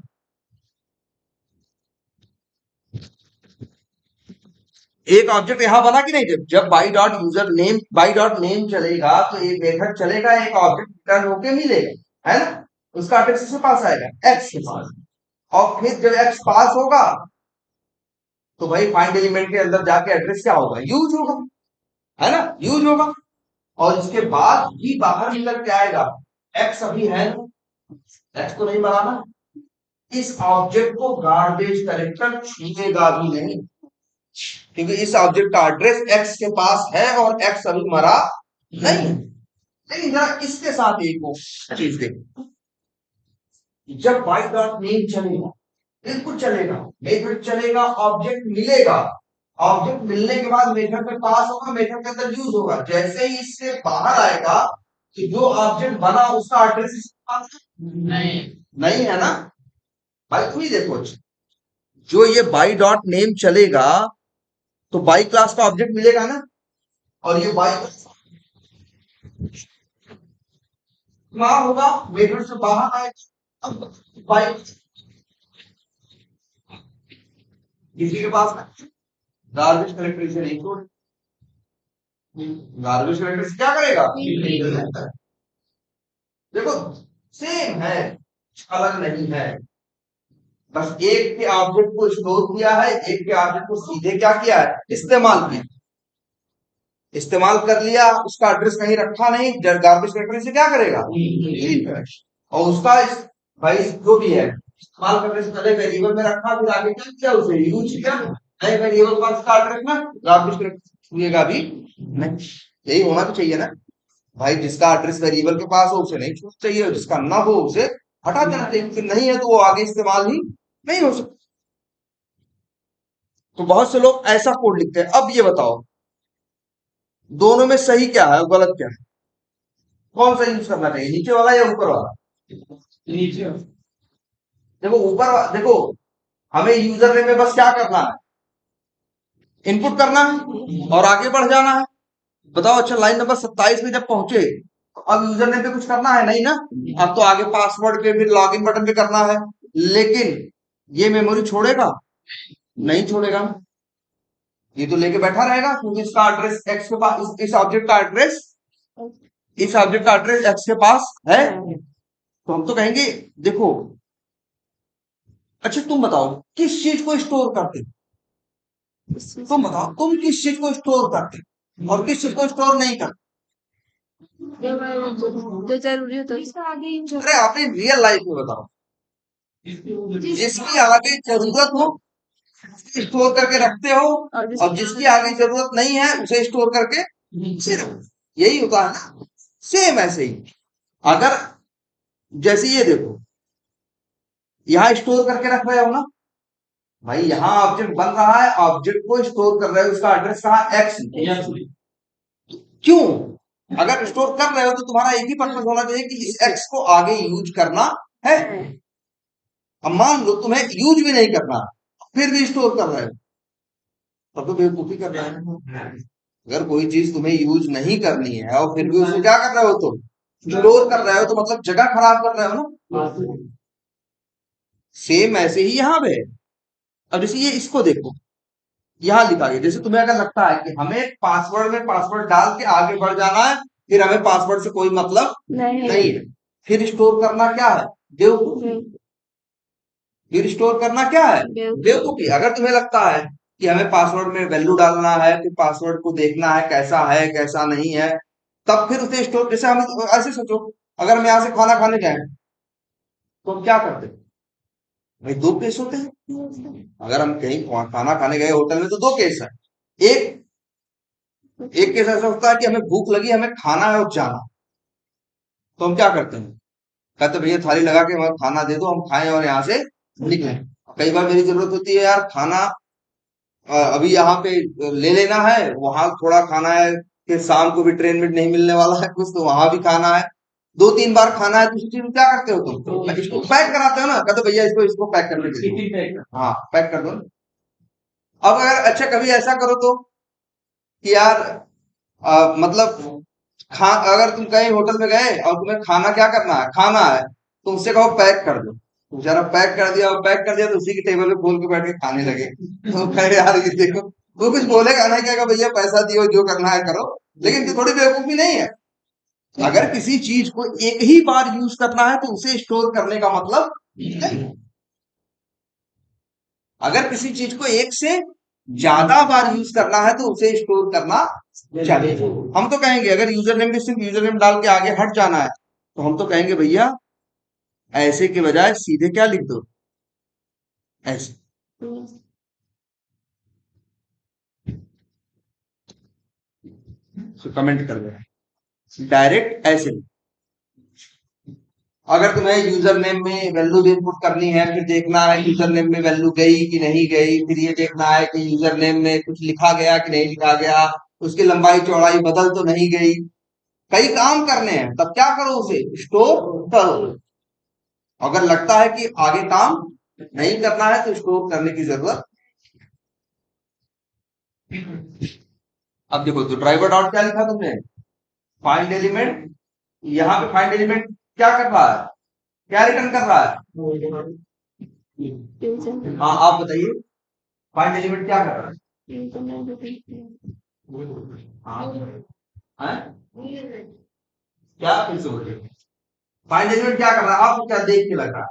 [SPEAKER 1] एक ऑब्जेक्ट यहां बना कि नहीं? जब by dot user name by dot name चलेगा तो एक मेथड चलेगा, एक ऑब्जेक्ट रिटर्न होके मिलेगा, है ना? उसका एड्रेस किसके पास आएगा? एक्स के पास। और फिर जब एक्स पास होगा तो भाई फाइंड एलिमेंट के अंदर जाके एड्रेस क्या होगा? यूज होगा, है ना? यूज होगा। और इसके बाद भी बाहर निकल के आएगा एक्स अभी है, एक्स तो नहीं बनाना। इस ऑब्जेक्ट को गार्बेज कलेक्टर छूएगा भी नहीं, क्योंकि इस ऑब्जेक्ट का एड्रेस एक्स के पास है और एक्स अभी मरा नहीं है। लेकिन जरा इसके साथ एक और चीज देखो, जब बाई डॉट नेम चलेगा बिल्कुल चलेगा, मेथड चलेगा, ऑब्जेक्ट मिलेगा। ऑब्जेक्ट मिलने के बाद मेथड में पास होगा, मेथड के अंदर यूज होगा। जैसे ही इससे बाहर आएगा कि जो ऑब्जेक्ट बना उसका एड्रेस इसके पास नहीं, नहीं है ना भाई? तुम ही देखो, जो ये बाई डॉट नेम चलेगा तो बाई क्लास का ऑब्जेक्ट मिलेगा ना, और ये बाई वहां होगा, मेथड से बाहर आएगा। अब बाई किसी के पास गार्बेज कलेक्टर इसे नहीं छोड़े, गार्बेज कलेक्टर से क्या करेगा? देखो सेम है, अलग नहीं है। बस एक के ऑब्जेक्ट को स्टोर किया है, एक के ऑब्जेक्ट को सीधे क्या किया है? इस्तेमाल किया। इस्तेमाल कर लिया, उसका एड्रेस कहीं रखा नहीं, गार्बेज कलेक्टर से क्या करेगा? डिलीट करेगा। और उसका भाई जो भी है इस्तेमाल करने से पहले वेरिएबल में रखा, फिर आगे क्या किया? उसे यूज किया। नए वेरिएबल का उसका एड्रेस ना गार्बेज कलेक्टर छूएगा भी नहीं। यही होना तो चाहिए ना भाई, जिसका एड्रेस वेरिएबल के पास हो उसे नहीं छूना चाहिए, और जिसका ना हो उसे हटा देना चाहिए, फिर नहीं है तो वो आगे इस्तेमाल ही नहीं हो सकता। तो बहुत से लोग ऐसा कोड लिखते हैं। अब ये बताओ दोनों में सही क्या है और गलत क्या है? कौन सा यूज करना चाहिए, नीचे वाला या ऊपर वाला? नीचे। देखो ऊपर देखो, हमें यूजर नेम में बस क्या करना है, इनपुट करना है और आगे बढ़ जाना है। बताओ, अच्छा लाइन नंबर 27 में जब पहुंचे तो अब यूजर नेम पे कुछ करना है नहीं ना, अब तो आगे पासवर्ड पे फिर लॉगिन बटन पे करना है। लेकिन ये मेमोरी छोड़ेगा? नहीं छोड़ेगा ना, ये तो लेके बैठा रहेगा क्योंकि इसका एड्रेस एक्स के पास, इस ऑब्जेक्ट का एड्रेस, इस ऑब्जेक्ट का एड्रेस एक्स के पास है। तो हम तो कहेंगे देखो, अच्छा तुम बताओ किस चीज को स्टोर करते हो? तुम बताओ तुम किस चीज को स्टोर करते हो और किस चीज को स्टोर नहीं करते?
[SPEAKER 2] जो जरूरी हो तो
[SPEAKER 1] अरे अपनी रियल लाइफ में बताओ, जिसकी आगे जरूरत हो स्टोर करके रखते हो, और जिसकी आगे जरूरत नहीं है उसे स्टोर करके सिर्फ, यही होता है ना। सेम ऐसे ही, अगर जैसे ये देखो, यहाँ स्टोर करके रख रहे हो ना भाई, यहाँ ऑब्जेक्ट बन रहा है, ऑब्जेक्ट को स्टोर कर रहे हो, उसका एड्रेस कहा एक्स, क्यों? अगर स्टोर कर रहे हो तो तुम्हारा एक ही पर्पज होना चाहिए कि इस एक्स को आगे यूज करना है। अब मान लो तुम्हें यूज भी नहीं करना, फिर भी स्टोर कर रहे हो, तब तो बेवकूफी कर रहा है। अगर कोई चीज तुम्हें यूज नहीं करनी है और फिर भी उसको क्या कर रहे हो, तुम स्टोर कर रहे हो, तो मतलब जगह खराब कर रहे हो ना। सेम ऐसे ही यहाँ पे है। अब जैसे ये इसको देखो, यहाँ लिखा गया, जैसे तुम्हें अगर लगता है कि हमें पासवर्ड में पासवर्ड डाल के आगे बढ़ जाना है, फिर हमें पासवर्ड से कोई मतलब नहीं है, फिर स्टोर करना क्या है, बेवकूफी। फिर स्टोर करना क्या है, बेवकूफी। अगर तुम्हें लगता है कि हमें पासवर्ड में वैल्यू डालना है, फिर पासवर्ड को देखना है कैसा है कैसा नहीं है, तब फिर उसे स्टोर, जैसे हम ऐसे सोचो, अगर हम यहाँ से खाना खाने जाए तो हम क्या करते हैं भाई, दो केस होते हैं। अगर हम कहीं खाना खाने गए होटल में तो दो केस है। एक एक केस ऐसा होता है कि हमें भूख लगी, हमें खाना है और जाना, तो हम क्या करते हैं, कहते भैया थाली लगा के हमें खाना दे दो, हम खाएं और यहाँ से निकलें। कई बार मेरी जरूरत होती है यार खाना, अभी यहाँ पे ले लेना है, वहां थोड़ा खाना है, फिर शाम को भी ट्रेन में नहीं मिलने वाला है कुछ, तो वहां भी खाना है, दो तीन बार खाना है, तो उसी चीज में क्या करते हो तुम, इसको पैक कराते हो ना, कहते भैया इसको इसको पैक करने के लिए, हाँ पैक कर दो। अब अगर अच्छा कभी ऐसा करो तो कि यार मतलब अगर तुम कहीं होटल में गए और तुम्हें खाना क्या करना है, खाना है, तुमसे कहो पैक कर दो, तो बेचारा पैक कर दिया, और पैक कर दिया तो उसी की टेबल पे खोल के बैठ के खाने लगे। तो कहे यार ये देखो, वो कुछ बोलेगा नहीं, कहेगा भैया पैसा दियो जो करना है करो, लेकिन ये थोड़ी बेवकूफी नहीं है। अगर किसी चीज को एक ही बार यूज करना है तो उसे स्टोर करने का मतलब नहीं। अगर किसी चीज को एक से ज्यादा बार यूज करना है तो उसे स्टोर करना चाहिए। हम तो कहेंगे अगर यूजर नेम भी सिर्फ यूजर नेम डाल के आगे हट जाना है, तो हम तो कहेंगे भैया ऐसे के बजाय सीधे क्या लिख दो, ऐसे। तो कमेंट कर दो डायरेक्ट ऐसे। अगर तुम्हें यूजर नेम में वैल्यू इनपुट करनी है, फिर देखना है यूजर नेम में वैल्यू गई कि नहीं गई, फिर ये देखना है कि यूजर नेम में कुछ लिखा गया कि नहीं लिखा गया, उसकी लंबाई चौड़ाई बदल तो नहीं गई, कई काम करने हैं, तब क्या करो उसे स्टोर करो। अगर लगता है कि आगे काम नहीं करना है तो स्टोर करने की जरूरत। अब देखो, तो ड्राइवर डॉट क्या लिखा तुमने, फाइंड एलिमेंट, यहाँ पे फाइंड एलिमेंट क्या कर रहा है, क्या रिटर्न कर रहा है, हाँ आप बताइए, फाइंड एलिमेंट क्या कर रहा है, हाँ हैं? क्या फिर से बोलिए, फाइंड एलिमेंट क्या कर रहा है, आपको क्या देख के लग रहा है,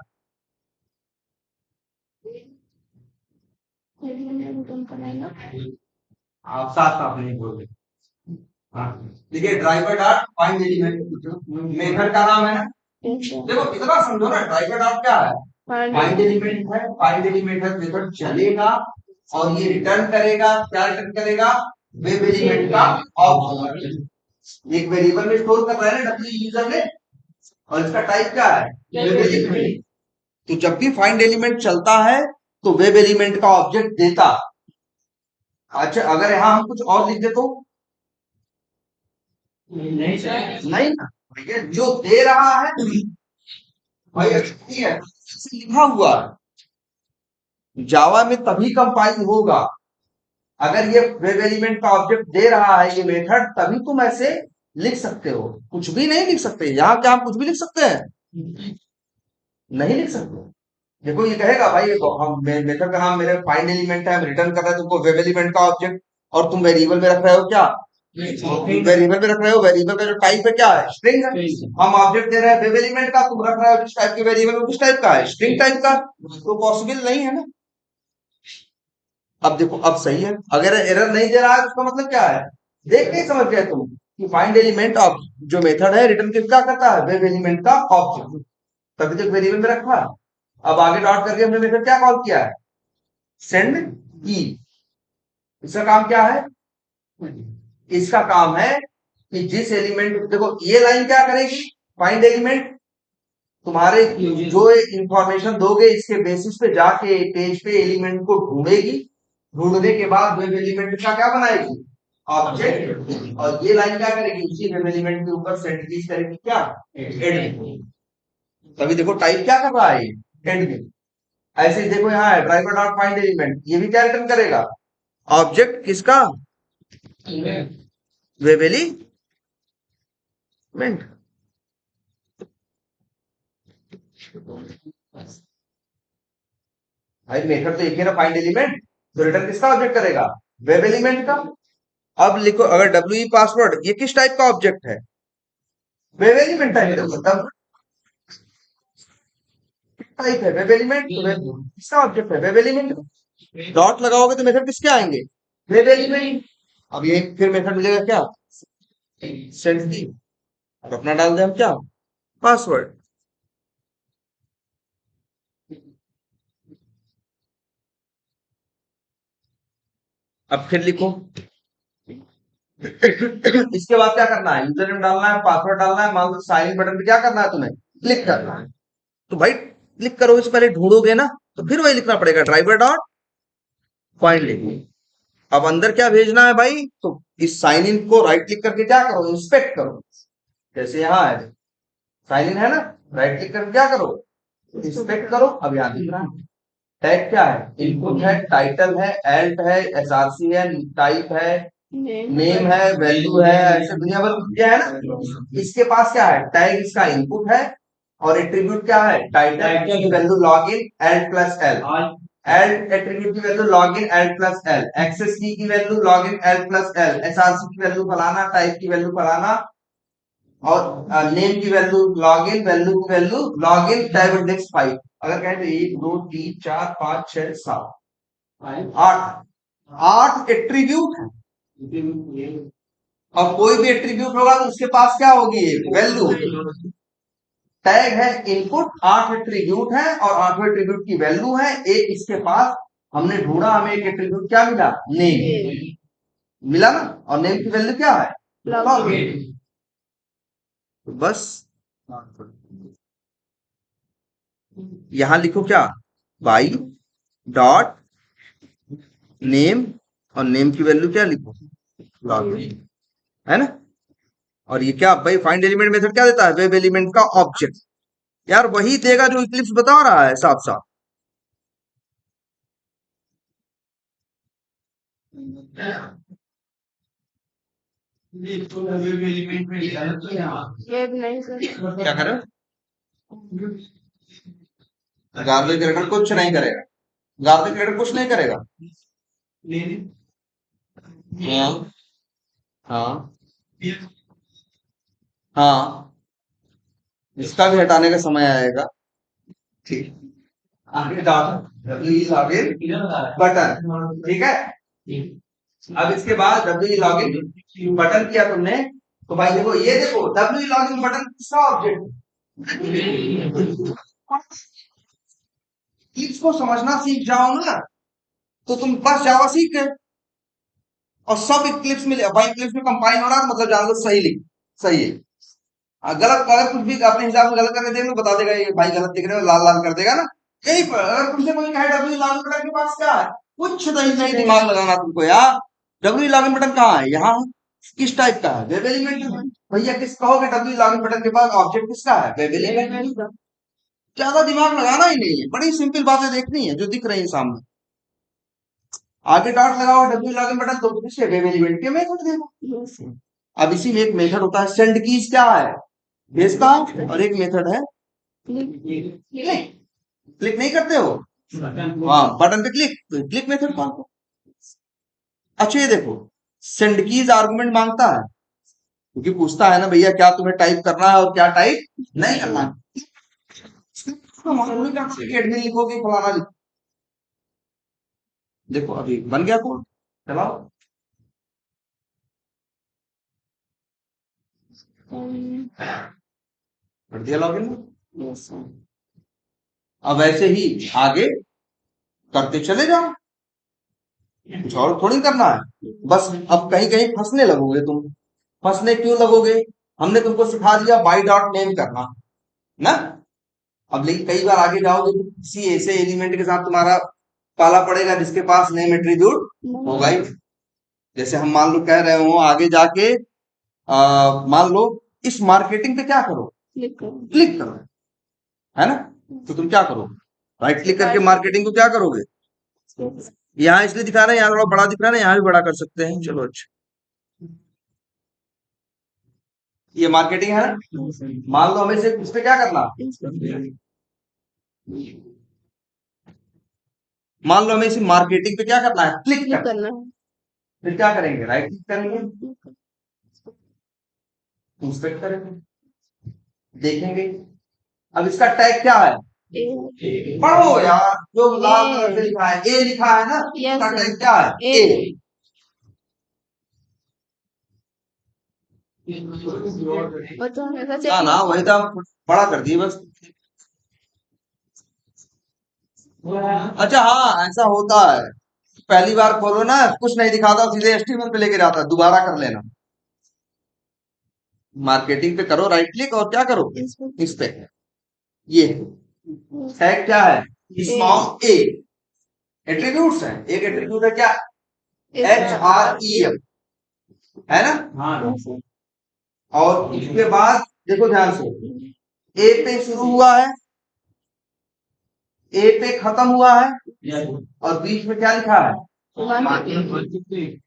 [SPEAKER 1] आप साथ साथ नहीं बोल रहे। हाँ, देखिए driver dot find element method का नाम है ना। देखो इतना समझो ना, ड्राइवर डॉट क्या है, फाइंड एलिमेंट है, फाइंड एलिमेंट है, मेथड चलेगा और ये रिटर्न करेगा, क्या रिटर्न करेगा, वेब एलिमेंट का ऑब्जेक्ट। एक वेरिएबल में स्टोर कर रहा है ना डब्ल्यू यूजर ने, और इसका टाइप क्या है, वेब एलिमेंट। तो जब भी फाइंड एलिमेंट चलता है तो वेब एलिमेंट का ऑब्जेक्ट देता। अच्छा अगर यहां हम कुछ और लिख दे तो नहीं ना, भैया जो दे रहा है भाई ठीक है, लिखा हुआ है जावा में तभी कंपाइल होगा अगर ये वेब एलिमेंट का ऑब्जेक्ट दे रहा है ये मेथड, तभी तुम ऐसे लिख सकते हो। कुछ भी नहीं लिख सकते यहाँ, क्या हम कुछ भी लिख सकते हैं? नहीं लिख सकते। देखो ये कहेगा भाई हम मेथड का नाम मेरे फाइंड एलिमेंट है, हम रिटर्न कर रहे हैं तुमको वेब एलिमेंट का ऑब्जेक्ट, और तुम वेरिएबल में रख रहे हो क्या? वेरिएबल में रख रहे हो, वेरिएबल का जो टाइप है क्या है? स्ट्रिंग है। हम ऑब्जेक्ट दे रहे हैं वेब एलिमेंट का, तुम रख रहे हो किस टाइप के वेरिएबल में, किस टाइप का है? स्ट्रिंग टाइप का। तो पॉसिबल नहीं है ना। अब देखो अब सही है, अगर एरर नहीं दे रहा है तो उसका मतलब क्या है? देख के ही समझ गए तुम कि फाइंड एलिमेंट ऑफ जो मेथड है रिटर्न किसका करता है? वेब एलिमेंट का ऑब्जेक्ट, तभी तो वेरिएबल में रखा। अब आगे डॉट करके हमने मेथड क्या कॉल किया है? सेंड की। इसका काम क्या है? इसका काम है कि जिस एलिमेंट, देखो ये लाइन क्या करेगी? फाइंड एलिमेंट, तुम्हारे जो इंफॉर्मेशन दोगे इसके बेसिस पे जाके पेज पे एलिमेंट को ढूंढेगी, ढूंढने के बाद वेब एलिमेंट का क्या बनाएगी? ऑब्जेक्ट। और ये लाइन क्या करेगी? उसी वेब एलिमेंट के ऊपर सेंड कीज करेगी क्या? एंड। तभी देखो टाइप क्या कर रहा है? एंड में। ऐसे ही देखो यहाँ है ड्राइवर डॉट फाइंड एलिमेंट, ये भी क्या रिटर्न करेगा? ऑब्जेक्ट किसका? Web element. भाई मेथड तो एक है ना, फाइंड एलिमेंट, तो रिटर्न किसका ऑब्जेक्ट करेगा? वेब एलिमेंट का। अब लिखो अगर डब्ल्यू पासवर्ड, ये किस टाइप का ऑब्जेक्ट है? वेब एलिमेंट टाइप है, मतलब टाइप है वेब एलिमेंट, तो किसका ऑब्जेक्ट है? Web element. डॉट लगाओगे तो मेथड किसके आएंगे? Web element. अब ये फिर मेथड मिलेगा क्या? सेंड की। अब अपना डाल दें हम क्या? पासवर्ड। अब फिर लिखो इसके बाद क्या करना है? यूजर नेम डालना है, पासवर्ड डालना है, मान लो साइन इन बटन पे क्या करना है तुम्हें? क्लिक करना है। तो भाई क्लिक करोगे इससे पहले ढूंढोगे ना, तो फिर वही लिखना पड़ेगा ड्राइवर डॉट फाइंड एलिमेंट। अब अंदर क्या भेजना है भाई? तो इस साइन इन को राइट क्लिक करके क्या करो? इंस्पेक्ट करो। जैसे यहाँ है साइन इन है ना, राइट क्लिक करके क्या करो? इंस्पेक्ट करो। अब यहाँ दिख रहा है टैग क्या है? इनपुट है, टाइटल है, एल्ट है, एसआरसी है, टाइप है, नेम है, वैल्यू है, ऐसे दुनिया भर क्या है ना। इसके पास क्या है? टैग इसका इनपुट है, और एट्रीब्यूट क्या है? टाइटल की value log in alt plus L, alt attribute की value log in alt plus L, access की value log in alt plus L, SRC की वैल्यू फलाना, टाइप की वैल्यू फलाना, और नेम की वैल्यू लॉग इन, वैल्यू की value log in, tab index 5। अगर कहें तो 1 2 3 4 5 6 7 8, 8 एट्रीब्यूट है। और कोई भी एट्रीब्यूट होगा तो उसके पास क्या होगी? वैल्यू। टैग है इनपुट, 8 एट्रीब्यूट है और 8 एट्रीब्यूट की वैल्यू है। एक इसके पास हमने ढूंढा, हमें एक एट्रीब्यूट क्या मिला? नेम मिला ना, और नेम की वैल्यू क्या है? Log in. तो बस यहां लिखो क्या? बाई डॉट नेम, और नेम की वैल्यू क्या लिखो? लॉग इन, है ना। और ये क्या भाई? फाइंड एलिमेंट मेथड क्या देता है? वेब एलिमेंट का ऑब्जेक्ट। यार वही देगा जो इक्लिप्स बता रहा है साफ साफ। क्या करे? गार्लिक ग्रेटर कुछ नहीं करेगा, गार्लिक ग्रेटर कुछ नहीं करेगा। हाँ हाँ हाँ, इसका भी हटाने का समय आएगा। ठीक, आगे लॉगिन बटन, ठीक है। अब इसके बाद डब्ल्यू लॉगिन बटन किया तुमने, तो भाई देखो ये देखो डब्ल्यू लॉगिन बटन किसका ऑब्जेक्ट? इसको समझना सीख जाओ ना, तो तुम बस जावा सीख गए। और सब इक्लिप्स में भाई, इक्लिप्स में कंपाइल हो रहा है मतलब जान लो सही लिख, सही है। गलत अगर कुछ भी अपने हिसाब से गलत करके देख लो, बता देगा ये भाई गलत दिख रहे हो, लाल लाल कर देगा ना। यही पर अगर तुमसे कोई कहे डब्ल्यू लॉगिन बटन के पास क्या है, कुछ नहीं दिमाग लगाना तुमको यार। डब्ल्यू लॉगिन बटन कहाँ है? यहाँ। किस टाइप का है? Web element. भैया किस कहोगे डब्ल्यू लॉगिन बटन के पास ऑब्जेक्ट किसका है? Web element. ज्यादा दिमाग लगाना ही नहीं है, बड़ी सिंपल बातें देखनी है जो दिख रही है सामने। आगे डॉट लगाओ, डब्ल्यू लॉगिन बटन, तो किसके एलिमेंट के मेथड देखो। अब इसी में एक मेथड होता है सेंड कीज, क्या है भेजता हूं, और एक मेथड है क्लिक। क्लिक नहीं करते हो, हाँ बटन पे क्लिक, क्लिक मेथड कॉल को। अच्छा ये देखो, सेंड कीज आर्गुमेंट मांगता है, क्योंकि पूछता है ना भैया क्या तुम्हें टाइप करना है और क्या टाइप नहीं करना है। एडमिन लिखोगे फलाना लिखो। देखो अभी बन गया कोड, चलाओ। कर दिया लॉगिन। अब ऐसे ही आगे करते चले जाओ, कुछ और थोड़ी करना है। बस अब कहीं कहीं फंसने लगोगे तुम। फंसने क्यों लगोगे, हमने तुमको सिखा दिया बाई डॉट नेम करना ना। अब लेकिन कई बार आगे जाओगे तो किसी ऐसे एलिमेंट के साथ तुम्हारा पाला पड़ेगा जिसके पास नेम एट्रीब्यूट होगा ही। जैसे हम मान लो कह रहे हो आगे जाके मान लो इस मार्केटिंग पे क्या करो, क्लिक करो, है ना। तो तुम क्या करो, राइट क्लिक करके मार्केटिंग को क्या करोगे, यहाँ इसलिए दिखा रहे हैं, यहाँ थोड़ा बड़ा दिख रहा है ना, यहाँ भी बड़ा कर सकते हैं। चलो अच्छा, ये मार्केटिंग है ना। मान लो हमें से इस पे क्या करना, मान लो हमें इसी मार्केटिंग पे क्या करना है, क्लिक करना है। फिर क्या करेंगे, राइट क्लिक करेंगे, इंस्पेक्ट करेंगे, देखेंगे। अब इसका टैग क्या है, पढ़ो यार, जो लाल कलर से लिखा है ए लिखा है ना, इसका टैग क्या है ए। ना ना वही तो हम बड़ा कर दिए बस। अच्छा हाँ ऐसा होता है, पहली बार खोलो ना कुछ नहीं दिखाता, सीधे एचटीएमएल पे लेके जाता है, दोबारा कर लेना। मार्केटिंग पे करो राइट क्लिक और क्या करो, इस पे ये टैग क्या है, स्मॉल ए। एट्रीब्यूट्स है, एक एट्रीब्यूट है क्या, HREM, है ना। हाँ। और इसके बाद देखो ध्यान से, ए पे शुरू हुआ है, ए पे खत्म हुआ है, और बीच में क्या लिखा है,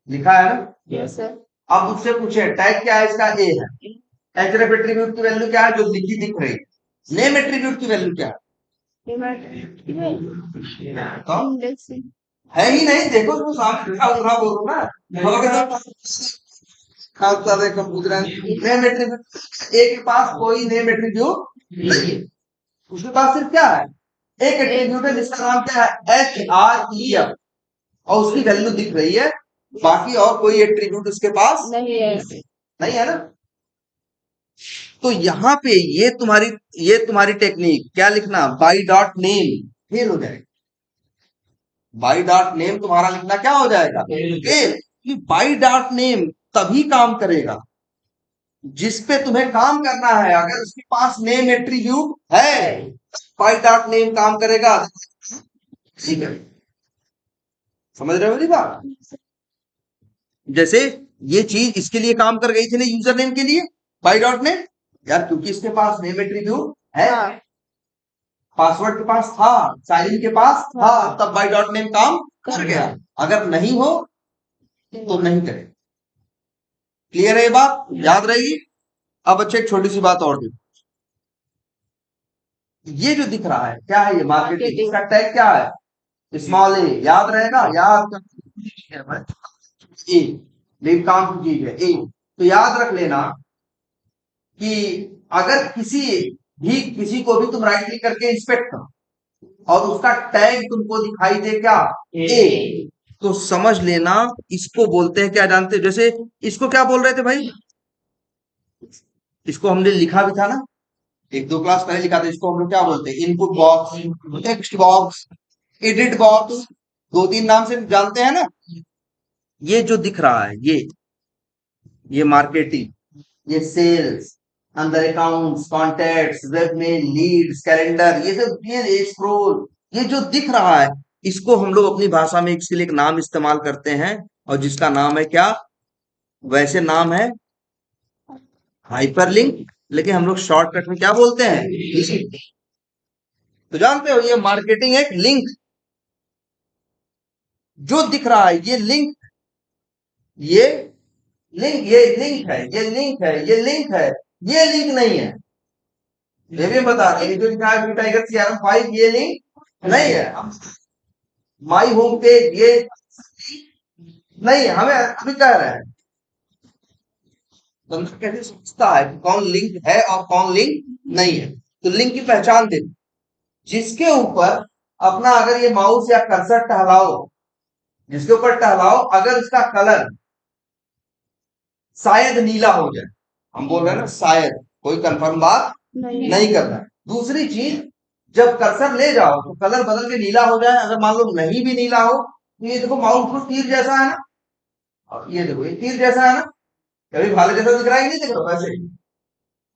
[SPEAKER 1] लिखा है ना। Yes sir. अब उससे पूछे टैग क्या है इसका, ए है। एचरेफ एट्रीब्यूट की वैल्यू क्या है, जो लिखी दिख रही। नेम एट्रीब्यूट की वैल्यू क्या है, तो है ही नहीं, देखो तो सामने लिखा उतना बोलो ना, बोलोगे तो खासा देखो पूछ रहे हैं नेम एट्रीब्यूट। ए के पास कोई नेम एट्रीब्यूट नहीं है, उसके पास सिर्फ क्या है, एक एट्रीब्यूट है जिसका नाम क्या है, HREM, और उसकी वैल्यू दिख रही है, बाकी और कोई एट्रीब्यूट उसके पास नहीं है, नहीं है ना। तो यहाँ पे ये तुम्हारी टेक्निक क्या लिखना, बाई डॉट नेम फेल हो जाएगा। बाई डॉट नेम तुम्हारा लिखना क्या हो जाएगा, फेल। बाई डॉट नेम तभी काम करेगा जिस पे तुम्हें काम करना है, अगर उसके पास नेम एट्रीब्यूट है बाई डॉट नेम काम करेगा, ठीक है। समझ रहे हो मेरी बात, जैसे ये चीज इसके लिए काम कर गई थी ना यूजर नेम के लिए बाई डॉट नेम, यार क्योंकि इसके पास नेम एट्रीब्यूट है, पासवर्ड के पास था, साइन इन के पास था, तब बाई डॉट नेम काम कर गया। अगर नहीं हो तो नहीं करे। क्लियर है ये बात, याद रहेगी। अब अच्छा एक छोटी सी बात और थी, ये जो दिख रहा है क्या है, ये मार्केटिंग, इसका टैग क्या है, स्मॉल ए, याद रहेगा, याद ए, लेकिन काम की चीज है ए। तो याद रख लेना कि अगर किसी को भी तुम राइट क्लिक करके इंस्पेक्ट करो और उसका टैग तुमको दिखाई दे क्या, ए, तो समझ लेना इसको बोलते हैं क्या, जानते हो, जैसे इसको क्या बोल रहे थे भाई, इसको हमने लिखा भी था ना, एक दो क्लास पहले लिखा था, इसको हम लोग क्या बोलते हैं, input box, text box, edit box, दो तीन नाम से जानते हैं ना। ये जो दिख रहा है ये मार्केटिंग, ये सेल्स, अंदर अकाउंट्स, कॉन्टैक्ट्स, वेब में लीड्स, कैलेंडर, ये सब, ये स्क्रोल, ये जो दिख रहा है, इसको हम लोग अपनी भाषा में इसके लिए एक नाम इस्तेमाल करते हैं, और जिसका नाम है क्या, वैसे नाम है हाइपरलिंक, लेकिन हम लोग शॉर्टकट में क्या बोलते हैं, तो जानते हो ये मार्केटिंग एक लिंक, जो दिख रहा है ये लिंक, ये लिंक, ये लिंक है, ये लिंक है, ये लिंक है, ये लिंक नहीं है। ये भी बता रहे हैं जो लिखा है टाइगर CRM5 ये लिंक नहीं है। माई होम पेज ये नहीं है, हमें अभी कह रहे हैं। बंदा कैसे सोचता है कि कौन लिंक है और कौन लिंक नहीं है। तो लिंक की पहचान दे, जिसके ऊपर अपना अगर ये माउस या कर्सर टहलाओ, जिसके ऊपर टहलाओ अगर उसका कलर शायद नीला हो जाए, हम बोल रहे हैं ना शायद, कोई कंफर्म बात नहीं करना है। दूसरी चीज, जब कर्सर ले जाओ तो कलर बदल के नीला हो जाए, अगर मान लो नहीं भी नीला हो तो ये देखो माउस को तीर जैसा है ना, और ये देखो ये तीर जैसा है ना, कभी भाले जैसा दिख रहा है कि नहीं दिख रहा वैसे ही।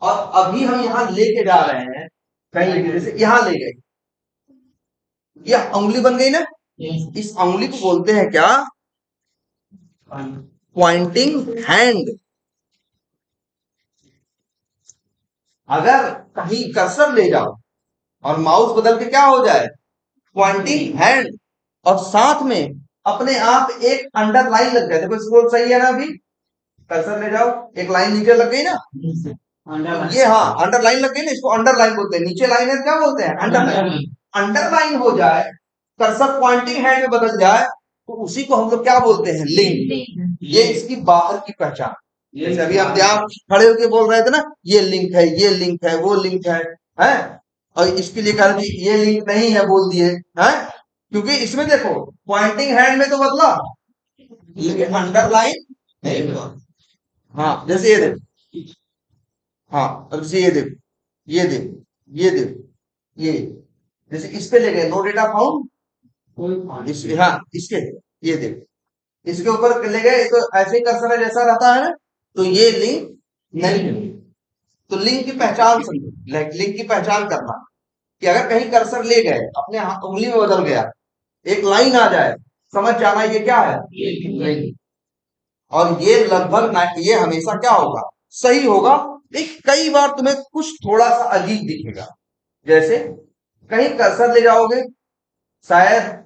[SPEAKER 1] और अभी हम यहाँ लेके जा रहे हैं कहीं, जैसे यहाँ ले गए, ये उंगली बन गई ना, इस उंगली को बोलते हैं क्या, पॉइंटिंग हैंड। अगर कहीं कर्सर ले जाओ और माउस बदल के क्या हो जाए, पॉइंटिंग हैंड, और साथ में अपने आप एक अंडरलाइन लग जाए, देखो स्क्रोल सही है ना, अभी कर्सर ले जाओ एक लाइन नीचे लग गई ना, ये हाँ अंडरलाइन लग गई ना, इसको अंडरलाइन बोलते हैं, नीचे लाइन है क्या बोलते हैं, अंडरलाइन। अंडरलाइन हो जाए, कर्सर पॉइंटिंग हैंड में बदल जाए, तो उसी को हम लोग क्या बोलते हैं, लिंक। ये इसकी बाहर की पहचान। जैसे अभी हम यहाँ खड़े होकर बोल रहे थे ना, ये लिंक है, ये लिंक है, वो लिंक है? और इसके लिए कहा कि ये लिंक नहीं है बोल दिए, हैं? क्योंकि इसमें देखो पॉइंटिंग हैंड में तो बदला, लेकिन अंडरलाइन नहीं बदला। हाँ जैसे ये देखो, हाँ अब से ये देखो, ये देखो, ये देखो, ये जैसे इस पे ले गए नो डेटा फाउंड, इस हाँ इसके, ये देखो इसके ऊपर ले गए तो ऐसे ही कर्सर जैसा रहता है ना, तो ये लिंक नहीं है। तो लिंक की पहचान समझो, लिंक की पहचान करना कि अगर कहीं कर्सर ले गए अपने हाथ उंगली में बदल गया, एक लाइन आ जाए, समझ जाना ये क्या है, लिंक। और ये लगभग ये हमेशा क्या होगा, सही होगा। लेकिन कई बार तुम्हें कुछ थोड़ा सा अजीब दिखेगा, जैसे कहीं कर्सर ले जाओगे, शायद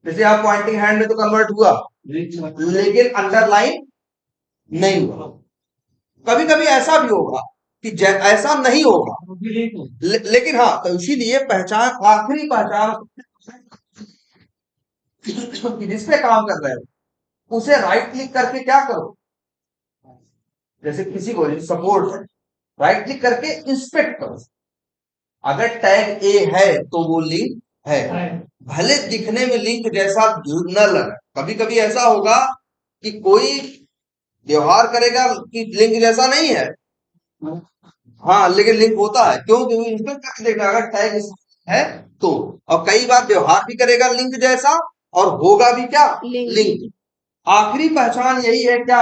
[SPEAKER 1] जैसे आप पॉइंटिंग हैंड में तो कन्वर्ट हुआ, लेकिन अंडरलाइन नहीं हुआ। कभी कभी ऐसा भी होगा कि ऐसा नहीं होगा, लेकिन हाँ तो इसीलिए पहचान, आखिरी पहचान जिस पे काम कर रहे हो उसे राइट क्लिक करके क्या करो, जैसे किसी को सपोर्ट है, राइट क्लिक करके इंस्पेक्ट करो। अगर टैग ए है तो वो लिंक है, भले दिखने में लिंक जैसा न लगे। कभी कभी ऐसा होगा कि कोई व्यवहार करेगा कि लिंक जैसा नहीं है, हाँ लेकिन लिंक होता है, क्यों, क्योंकि इंस्पेक्ट करके देखना अगर टैग है तो। और कई बार व्यवहार भी करेगा लिंक जैसा और होगा भी क्या, लिंक। आखिरी पहचान यही है क्या,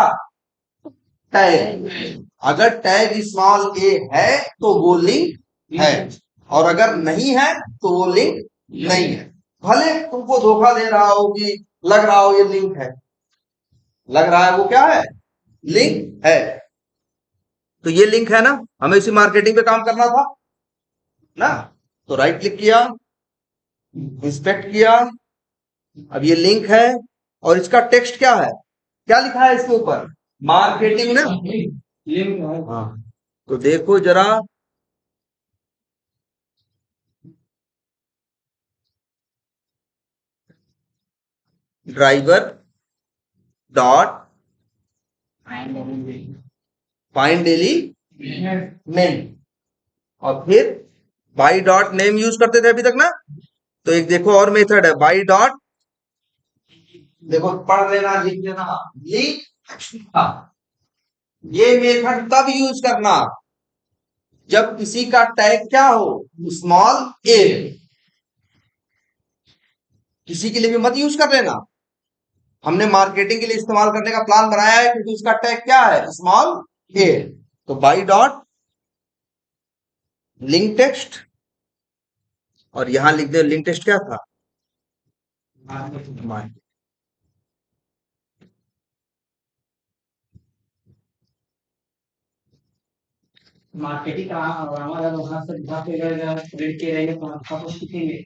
[SPEAKER 1] टैग। अगर टैग स्मॉल ए है तो वो लिंक है, और अगर नहीं है तो वो लिंक नहीं है। भले तुमको धोखा दे रहा हो कि लग रहा हो ये लिंक है, लग रहा है वो क्या है, लिंक है। तो ये लिंक है ना, हमें इसी मार्केटिंग पे काम करना था ना। तो राइट क्लिक किया, इंस्पेक्ट किया, अब ये लिंक है, और इसका टेक्स्ट क्या है, क्या लिखा है इसके ऊपर, मार्केटिंग ना, लिंक है। हाँ तो देखो जरा, ड्राइवर डॉट फाइंड एलिमेंट, और फिर बाई डॉट नेम यूज करते थे अभी तक ना। तो एक देखो और मेथड है, बाई डॉट, देखो पढ़ लेना लिख लेना, लिख। ये मेथड तब यूज करना जब किसी का टैग क्या हो, स्मॉल ए। किसी के लिए भी मत यूज कर लेना, हमने मार्केटिंग के लिए इस्तेमाल करने का प्लान बनाया है क्योंकि उसका टैग क्या है, स्मॉल ए। तो बाई डॉट लिंक टेक्स्ट, और यहां लिख दे लिंक टेक्स्ट क्या था,
[SPEAKER 2] मार्केटिंग का हमारा वहाँ से जहाँ पे रेट के रहेंगे तो हम सब कुछ सीखेंगे।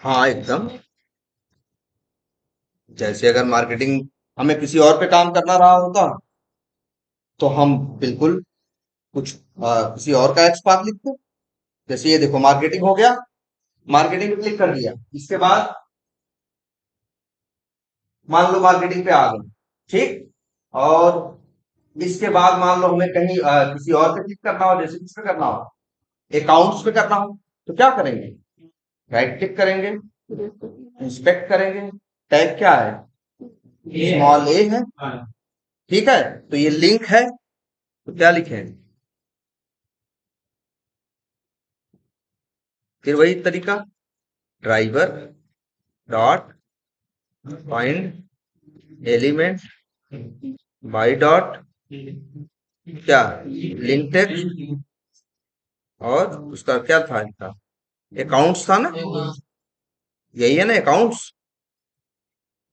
[SPEAKER 1] हाँ एकदम। जैसे अगर मार्केटिंग हमें किसी और पे काम करना रहा होता तो हम बिल्कुल कुछ किसी और का एक्सपार्ट लिखते। जैसे ये देखो मार्केटिंग हो गया, मार्केटिंग पे क्लिक कर दिया, इसके बाद मान लो मार्केटिंग पे आ गए, ठीक। और इसके बाद मान लो हमें कहीं किसी और पे क्लिक करना हो, जैसे किस पे करना हो, अकाउंट्स पे करना हो, तो क्या करेंगे, राइट क्लिक करेंगे, इंस्पेक्ट करेंगे, टैग क्या है,
[SPEAKER 2] ये है।
[SPEAKER 1] स्मॉल ए है,
[SPEAKER 2] हाँ।
[SPEAKER 1] ठीक है। तो ये लिंक है, तो क्या लिखें, फिर वही तरीका, driver dot find element by dot क्या, लिंक टेक्स्ट, और उसका क्या था इनका, अकाउंट्स था ना, यही है ना अकाउंट्स।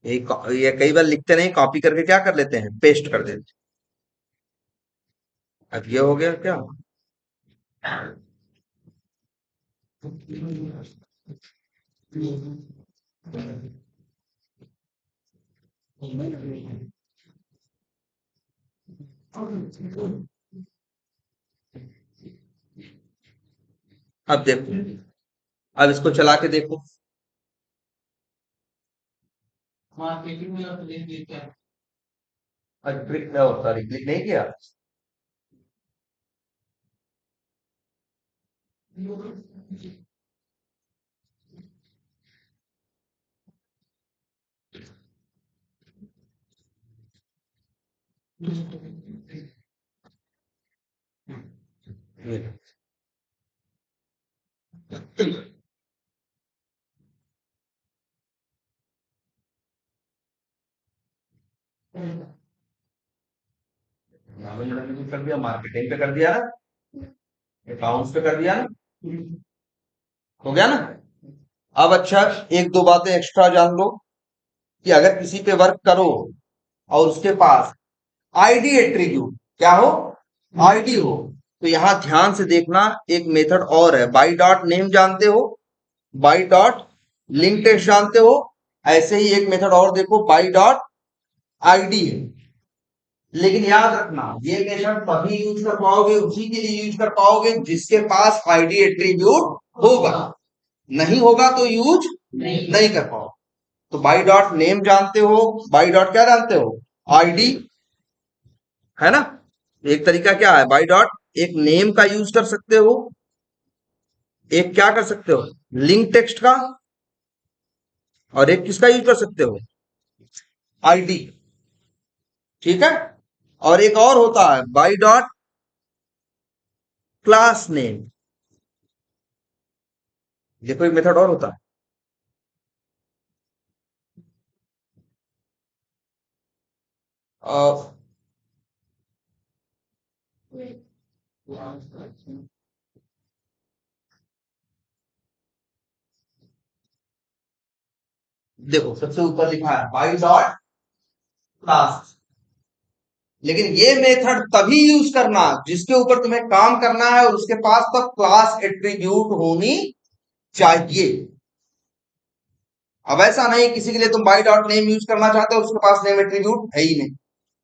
[SPEAKER 1] ये कई बार लिखते नहीं, कॉपी करके क्या कर लेते हैं, पेस्ट कर देते हैं। अब ये हो गया क्या, अब देखो, अब इसको चला के देखो,
[SPEAKER 2] मार्केटिंग में आप लिख देते हैं।
[SPEAKER 1] अब क्लिक, सॉरी क्लिक नहीं किया। ये कर दिया, मार्केटिंग पे कर दिया ना, अकाउंट्स पे कर दिया ना, हो गया ना। अब अच्छा, एक दो बातें एक्स्ट्रा जान लो, कि अगर किसी पे वर्क करो और उसके पास आईडी एट्रीब्यूट क्या हो, आईडी हो, तो यहां ध्यान से देखना, एक मेथड और है, बाई डॉट नेम जानते हो, बाई डॉट लिंक टेक्स्ट जानते हो, ऐसे ही एक मेथड और देखो, बाई डॉट आईडी है। लेकिन याद रखना, ये मेथड तभी यूज कर पाओगे, उसी के लिए यूज कर पाओगे जिसके पास आईडी एट्रीब्यूट होगा, नहीं होगा तो यूज नहीं कर पाओ। तो बाई डॉट नेम जानते हो, बाई डॉट क्या जानते हो, आईडी, है ना। एक तरीका क्या है, बाई डॉट एक नेम का यूज कर सकते हो, एक क्या कर सकते हो, लिंक टेक्स्ट का, और एक किसका यूज कर सकते हो, आईडी, ठीक है। और एक और होता है बाई डॉट क्लास नेम, देखो एक मेथड और होता है। अ, देखो सबसे ऊपर लिखा है बाई डॉट क्लास, लेकिन ये मेथड तभी यूज करना जिसके ऊपर तुम्हें काम करना है और उसके पास तब क्लास एट्रीब्यूट होनी चाहिए। अब ऐसा नहीं किसी के लिए तुम बाई डॉट नेम यूज करना चाहते हो और उसके पास नेम एट्रीब्यूट है ही नहीं,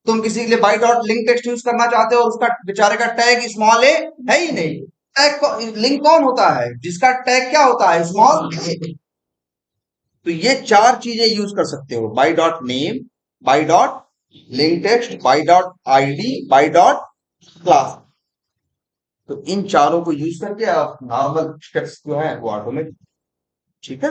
[SPEAKER 1] तुम किसी के लिए by dot link text use करना चाहते हो और उसका बेचारे का टैग स्मॉल ए है ही नहीं। टैग लिंक कौन होता है, जिसका टैग क्या होता है, स्मॉल ए। तो ये चार चीजें यूज कर सकते हो, by dot name, by dot link text, by dot ID, by dot class. तो इन चारों को यूज करके आप नॉर्मल स्टेप्स जो है वो ऑटोमेटिक, ठीक है।